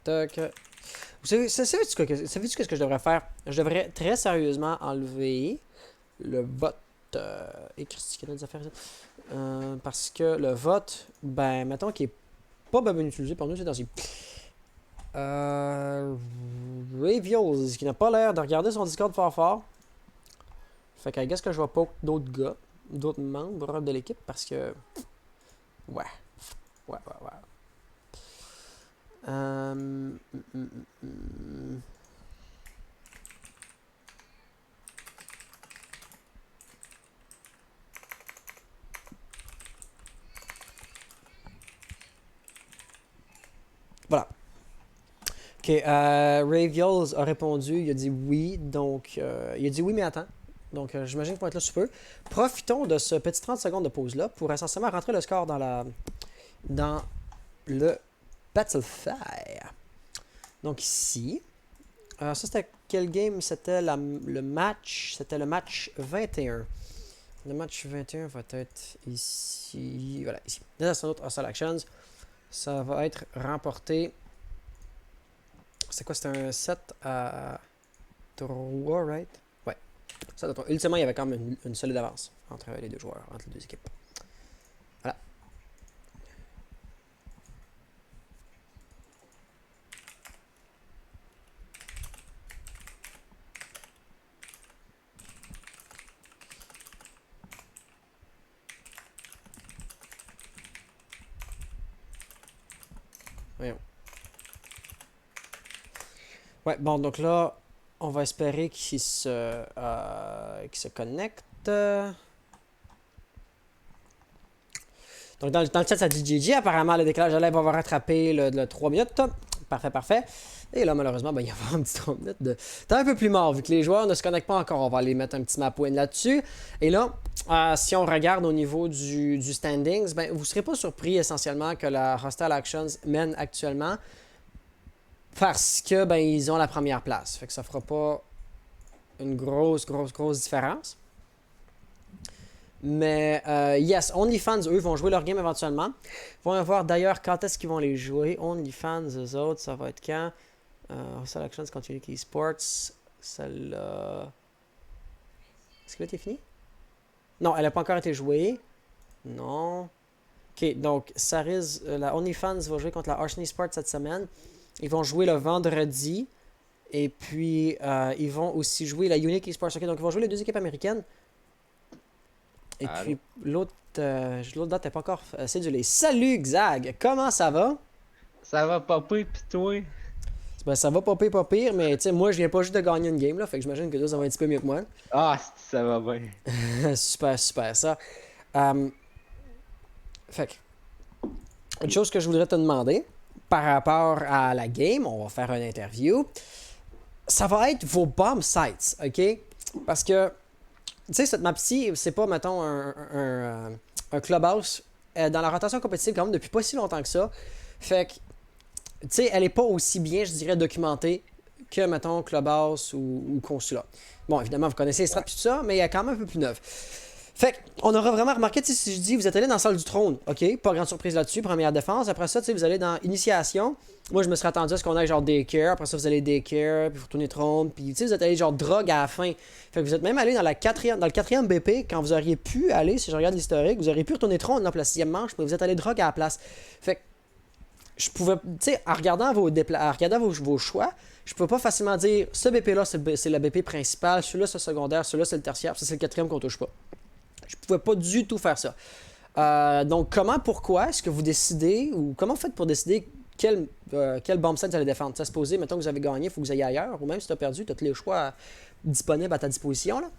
Toc. Vous savez ce que je devrais faire? Je devrais très sérieusement enlever le vote. Et critiquer des affaires. Parce que le vote, ben, mettons qu'il est pas bien utilisé par nous, c'est dans ces. Ravios, qui n'a pas l'air de regarder son Discord fort. Fait que, I guess que je vais poke d'autres gars, d'autres membres de l'équipe, parce que. Ouais. Voilà. Ok, Raviols a répondu, il a dit oui, donc il a dit oui, mais attends. Donc, j'imagine qu'ils vont être là sous peu. Profitons de ce petit 30 secondes de pause-là pour essentiellement rentrer le score dans le Battlefire. Donc, ici. Ça, c'était quel game? C'était le match. C'était le match 21. Le match 21 va être ici. Voilà, ici. Des astronautes Hostile Actions. Ça va être remporté. C'est quoi? C'était un 7 à 3, right? Ouais. 7 à 3. Ultimement, il y avait quand même une solide avance entre les deux joueurs, entre les deux équipes. Voilà. Voyons. Ouais, bon, donc là, on va espérer qu'il se connecte. Donc, dans le chat, ça dit GG. Apparemment, le décalage de live va rattraper le 3 minutes. Parfait, parfait. Et là, malheureusement, il y a un petit 3 minutes de temps un peu plus mort. Vu que les joueurs ne se connectent pas encore, on va aller mettre un petit map win là-dessus. Et là, si on regarde au niveau du standings, vous ne serez pas surpris essentiellement que la Hostile Actions mène actuellement. Parce que ils ont la première place. Fait que ça fera pas une grosse différence. Mais yes, OnlyFans, eux, vont jouer leur game éventuellement. Ils vont voir d'ailleurs quand est-ce qu'ils vont les jouer. OnlyFans, eux autres, ça va être quand? Selections continue Esports. Celle-là. Est-ce qu'elle a été finie? Non, elle n'a pas encore été jouée. Non. Ok, donc Sariz, la OnlyFans va jouer contre la Arsenal Esports cette semaine. Ils vont jouer le vendredi. Et puis, ils vont aussi jouer la Unique Esports. Okay, donc, ils vont jouer les deux équipes américaines. Et puis, l'autre date n'est pas encore cédulée. Salut, Xag! Comment ça va? Ça va pas pire, pis toi? Ben, ça va pas pire, mais tu sais, moi, je viens pas juste de gagner une game, là. Fait que j'imagine que toi, ça va un petit peu mieux que moi. Ah, ça va bien. Super, ça. Fait que, une chose que je voudrais te demander, par rapport à la game, on va faire une interview. Ça va être vos bomb sites, ok? Parce que, tu sais, cette map-ci, c'est pas, mettons, un clubhouse dans la rotation compétitive quand même depuis pas si longtemps que ça. Fait que, tu sais, elle est pas aussi bien, je dirais, documentée que, mettons, clubhouse ou consulat. Bon, évidemment, vous connaissez les strats et tout ça, mais il y a quand même un peu plus neuf. Fait qu'on aura vraiment remarqué, si je dis, vous êtes allé dans la salle du trône, ok? Pas grande surprise là-dessus, première défense. Après ça, vous allez dans initiation. Moi, je me serais attendu à ce qu'on ait genre daycare. Après ça, vous allez daycare, puis vous retournez trône. Puis, vous êtes allé genre drogue à la fin. Fait que vous êtes même allé dans le quatrième BP, quand vous auriez pu aller, si je regarde l'historique, vous auriez pu retourner trône dans la 6e manche, mais vous êtes allé drogue à la place. Fait que, je pouvais, tu sais, en regardant vos choix, je pouvais pas facilement dire, ce BP-là, c'est le BP principal, celui-là, c'est le secondaire, celui-là, c'est le tertiaire, ça, c'est le 4e qu'on touche pas. Je pouvais pas du tout faire ça. Donc, pourquoi est-ce que vous décidez, ou comment vous faites pour décider quel bomb set vous allez défendre? Ça se poser, mettons que vous avez gagné, il faut que vous ayez ailleurs, ou même si tu as perdu, tu as tous les choix disponibles à ta disposition, là?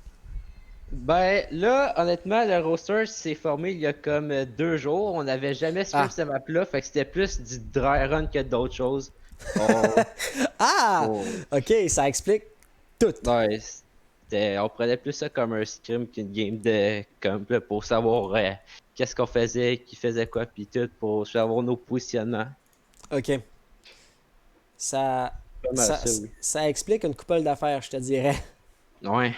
Ben, là, honnêtement, le roster s'est formé il y a comme 2 jours. On n'avait jamais suivi cette map-là, fait que c'était plus du dry run que d'autres choses. Ok, ça explique tout. Ouais, on prenait plus ça comme un scrim qu'une game de comp là, pour savoir qu'est-ce qu'on faisait, qui faisait quoi, puis tout, pour savoir nos positionnements. Ok. Ça oui. ça explique une couple d'affaires, je te dirais. Ouais.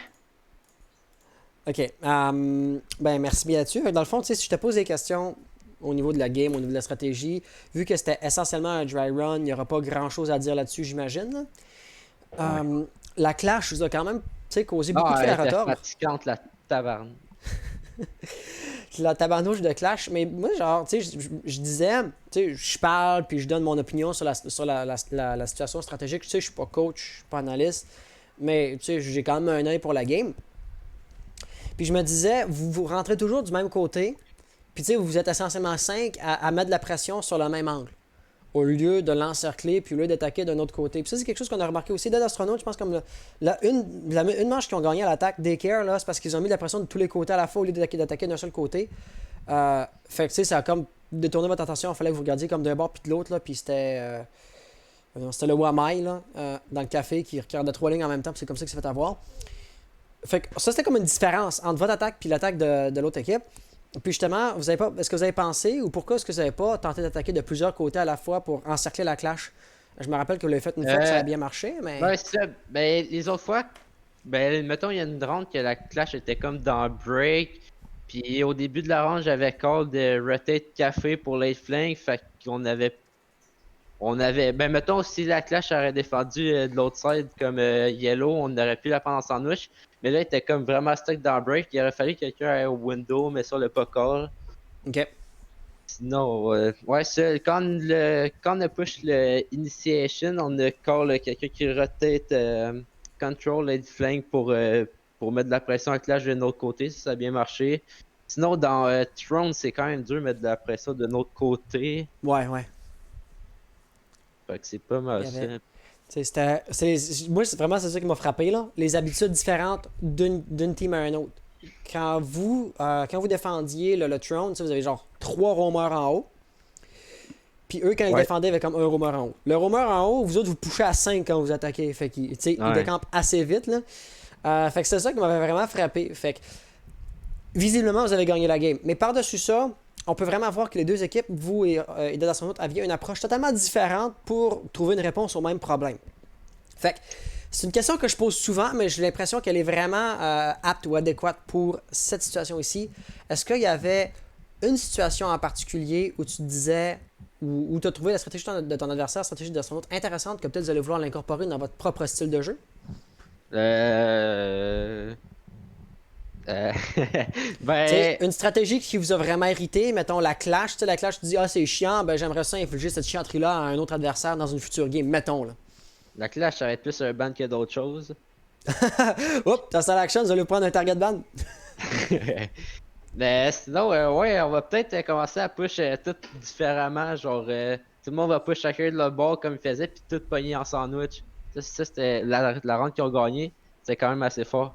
Ok. Ben, merci bien là-dessus. Dans le fond, tu sais, si je te pose des questions au niveau de la game, au niveau de la stratégie, vu que c'était essentiellement un dry run, il n'y aura pas grand-chose à dire là-dessus, j'imagine. La clash vous a quand même causé beaucoup de fil à retordre. Fatigante, la taverne. La tabarnouche de clash, mais moi, genre, tu sais, je disais, tu sais, je parle puis je donne mon opinion sur la situation stratégique. Tu sais, je suis pas coach, je suis pas analyste, mais tu sais, j'ai quand même un œil pour la game. Puis je me disais, vous rentrez toujours du même côté, puis tu sais, vous êtes essentiellement 5 à mettre de la pression sur le même angle, au lieu de l'encercler, puis au lieu d'attaquer d'un autre côté. Puis ça, c'est quelque chose qu'on a remarqué aussi. Dead Astronaut, je pense, comme une manche qu'ils ont gagné à l'attaque, Daycare, là, c'est parce qu'ils ont mis de la pression de tous les côtés à la fois, au lieu d'attaquer d'un seul côté. Fait que tu sais, ça a comme détourné votre attention. Il fallait que vous regardiez comme d'un bord puis de l'autre, là, puis c'était le Wamai, là, dans le café, qui regardait 3 lignes en même temps, puis c'est comme ça qu'il s'est fait avoir. Fait que ça, c'était comme une différence entre votre attaque et l'attaque de l'autre équipe. Puis justement, est-ce que vous avez pensé ou pourquoi est-ce que vous n'avez pas tenté d'attaquer de plusieurs côtés à la fois pour encercler la clash? Je me rappelle que vous l'avez fait une fois que ça a bien marché, mais... Ouais, c'est ça. Ben, les autres fois, ben, mettons, il y a une ronde que la clash était comme dans break. Puis au début de la ronde, j'avais call de rotate café pour late flank. Fait qu'on avait. Ben, mettons, si la clash aurait défendu de l'autre side comme Yellow, on aurait pu la prendre en sandwich. Mais là, il était comme vraiment stuck dans break. Il aurait fallu que quelqu'un aille au window, mais sur le pas call. Ok. Sinon, ouais, ça, quand on a push le initiation, on a call quelqu'un qui rotate control late flank pour mettre de la pression à clash de notre côté. Ça a bien marché. Sinon, dans Throne, c'est quand même dur de mettre de la pression de notre côté. Ouais. Fait que c'est pas mal Il y ça. avait- Moi, c'est vraiment ça qui m'a frappé, là. Les habitudes différentes d'une team à une autre. Quand vous défendiez le Throne, vous avez genre 3 roamers en haut. Puis eux, quand ils défendaient, ils avaient comme un roamer en haut. Le roamer en haut, vous autres, vous pushez à 5 quand vous attaquez. Fait qu'ils ils décampent assez vite, là. Fait que c'est ça qui m'avait vraiment frappé. Fait que, visiblement, vous avez gagné la game. Mais par-dessus ça, on peut vraiment voir que les deux équipes, vous et Dead Astronaut, aviez une approche totalement différente pour trouver une réponse au même problème. Fait que, c'est une question que je pose souvent, mais j'ai l'impression qu'elle est vraiment apte ou adéquate pour cette situation ici. Est-ce qu'il y avait une situation en particulier où tu te disais, où tu as trouvé la stratégie de ton adversaire, la stratégie de son autre intéressante, que peut-être vous allez vouloir l'incorporer dans votre propre style de jeu? Ben. T'sais, une stratégie qui vous a vraiment irrité, mettons la clash, tu dis ah c'est chiant, ben j'aimerais ça infliger cette chianterie-là à un autre adversaire dans une future game, mettons là. La clash, ça va être plus un ban que d'autres choses. Oups, ça sert l'action, vous allez prendre un target ban. Mais sinon, ouais, on va peut-être commencer à push tout différemment. Genre, tout le monde va push chacun de leur bord comme il faisait, puis tout pogner en sandwich. Ça c'était la ronde qu'ils ont gagné. C'était quand même assez fort.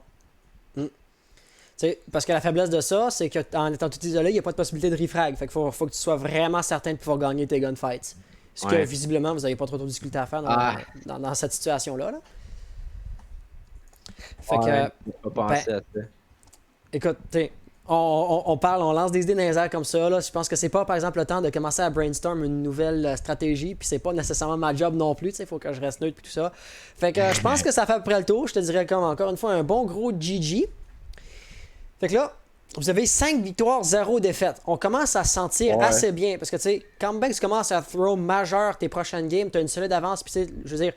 Parce que la faiblesse de ça, c'est qu'en étant tout isolé, il n'y a pas de possibilité de refrag. Fait qu'il faut que tu sois vraiment certain de pouvoir gagner tes gunfights. Ce que visiblement, vous n'avez pas trop de difficulté à faire dans cette situation-là. Là. Fait que. Pas penser à ça. Écoute, on parle, on lance des idées dans les airs comme ça. Là. Je pense que c'est pas, par exemple, le temps de commencer à brainstorm une nouvelle stratégie. Puis c'est pas nécessairement ma job non plus. Il faut que je reste neutre et tout ça. Fait que je pense que ça fait à peu près le tour. Je te dirais comme encore une fois un bon gros GG. Fait que là, vous avez 5 victoires, 0 défaites. On commence à se sentir assez bien. Parce que, tu sais, quand même tu commences à throw majeur tes prochaines games, tu as une solide avance. Puis, tu sais, je veux dire,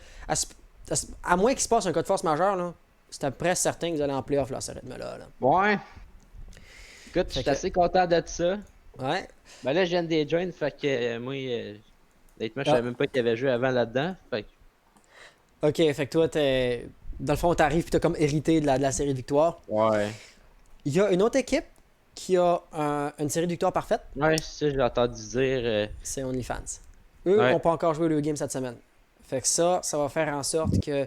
à moins qu'il se passe un cas de force majeur, là, c'est à peu près certain que vous allez en playoff, là, à ce rythme-là. Là. Ouais. Écoute, je suis assez content de ça. Ouais. Ben là, je viens de join, fait que moi, honnêtement, je savais même pas qu'il avait joué avant là-dedans. Fait que... Ok, fait que toi, dans le fond, t'arrives et t'as comme hérité de la série de victoires. Ouais. Il y a une autre équipe qui a une série de victoires parfaite. Ouais, ça, j'ai entendu dire. C'est OnlyFans. Eux n'ont pas encore joué le game cette semaine. Fait que ça va faire en sorte que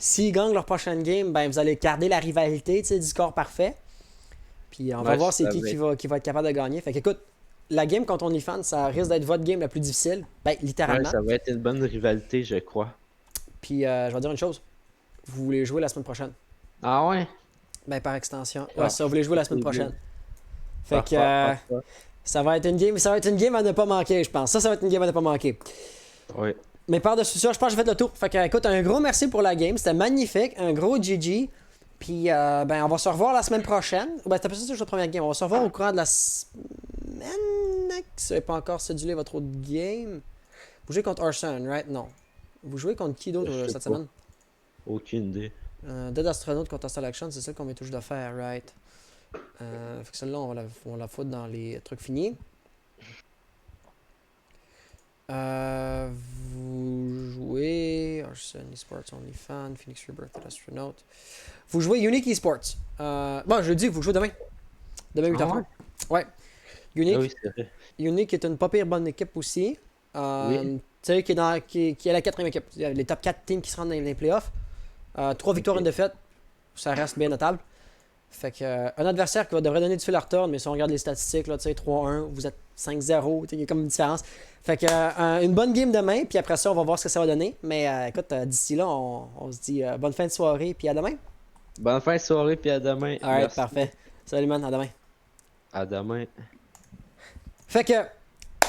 s'ils gagnent leur prochaine game, ben vous allez garder la rivalité du score parfait. Puis on va voir c'est qui va être capable de gagner. Fait que écoute, la game contre OnlyFans, ça risque d'être votre game la plus difficile. Ben, littéralement. Ouais, ça va être une bonne rivalité, je crois. Puis je vais dire une chose. Vous voulez jouer la semaine prochaine. Ah ouais? Ben, par extension. Ouais, ça, vous voulez jouer la semaine prochaine. Fait que ça va être une game à ne pas manquer, je pense. Ça va être une game à ne pas manquer. Oui. Mais par-dessus ça, je pense que j'ai fait le tour. Fait que, écoute, un gros merci pour la game. C'était magnifique. Un gros GG. Puis, ben, on va se revoir la semaine prochaine. Ben, c'était pas ça, c'est la première game. On va se revoir au courant de la semaine. Si vous n'avez pas encore cédulé votre autre game. Vous jouez contre Arson, right? Non. Vous jouez contre qui d'autre cette semaine? Aucune idée. Dead Astronaut contre Hostile Action, c'est ça qu'on vient toujours de faire, right? Fait que celle-là, on la foutre dans les trucs finis. Vous jouez Arson Esports OnlyFans, Phoenix Rebirth, Dead Astronaut. Vous jouez Unique Esports. Bon, je dis, vous jouez demain. Demain 8h30. Ouais. Unique. Ah oui, c'est vrai. Unique est une pas pire bonne équipe aussi. Tu sais, qui est la 4e équipe. Il y a les top 4 teams qui se rendent dans les playoffs. 3 victoires, 1 défaite. Ça reste bien notable. Fait que un adversaire qui devrait donner du fil à retordre, mais si on regarde les statistiques, là, 3-1, vous êtes 5-0, il y a comme une différence. Fait que une bonne game demain, puis après ça, on va voir ce que ça va donner. Mais écoute, d'ici là, on se dit bonne fin de soirée, puis à demain. Bonne fin de soirée, puis à demain. Alright, Merci. parfait. Salut, man. À demain. À demain. Fait que,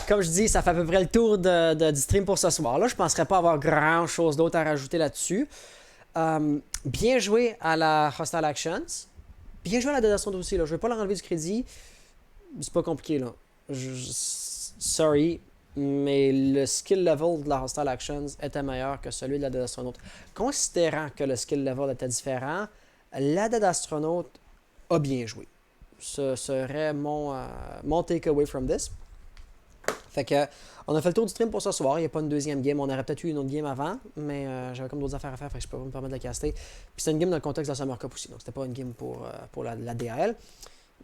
comme je dis, ça fait à peu près le tour du stream pour ce soir. Là, je penserais pas avoir grand chose d'autre à rajouter là-dessus. Bien joué à la Hostile Actions. Bien joué à la Dead Astronaut aussi. Là. Je vais pas leur enlever du crédit. C'est pas compliqué, là. Sorry, mais le skill level de la Hostile Actions était meilleur que celui de la Dead Astronaut. Considérant que le skill level était différent, la Dead Astronaut a bien joué. Ce serait mon takeaway from this. Fait que, on a fait le tour du stream pour ce soir. Il n'y a pas une deuxième game. On aurait peut-être eu une autre game avant, mais j'avais comme d'autres affaires à faire, fait que je peux pas me permettre de la caster. Puis c'était une game dans le contexte de la Summer Cup aussi, donc c'était pas une game pour la DAL.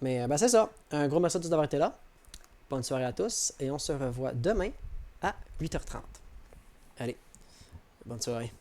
Mais ben c'est ça. Un gros merci à tous d'avoir été là. Bonne soirée à tous et on se revoit demain à 8h30. Allez, bonne soirée.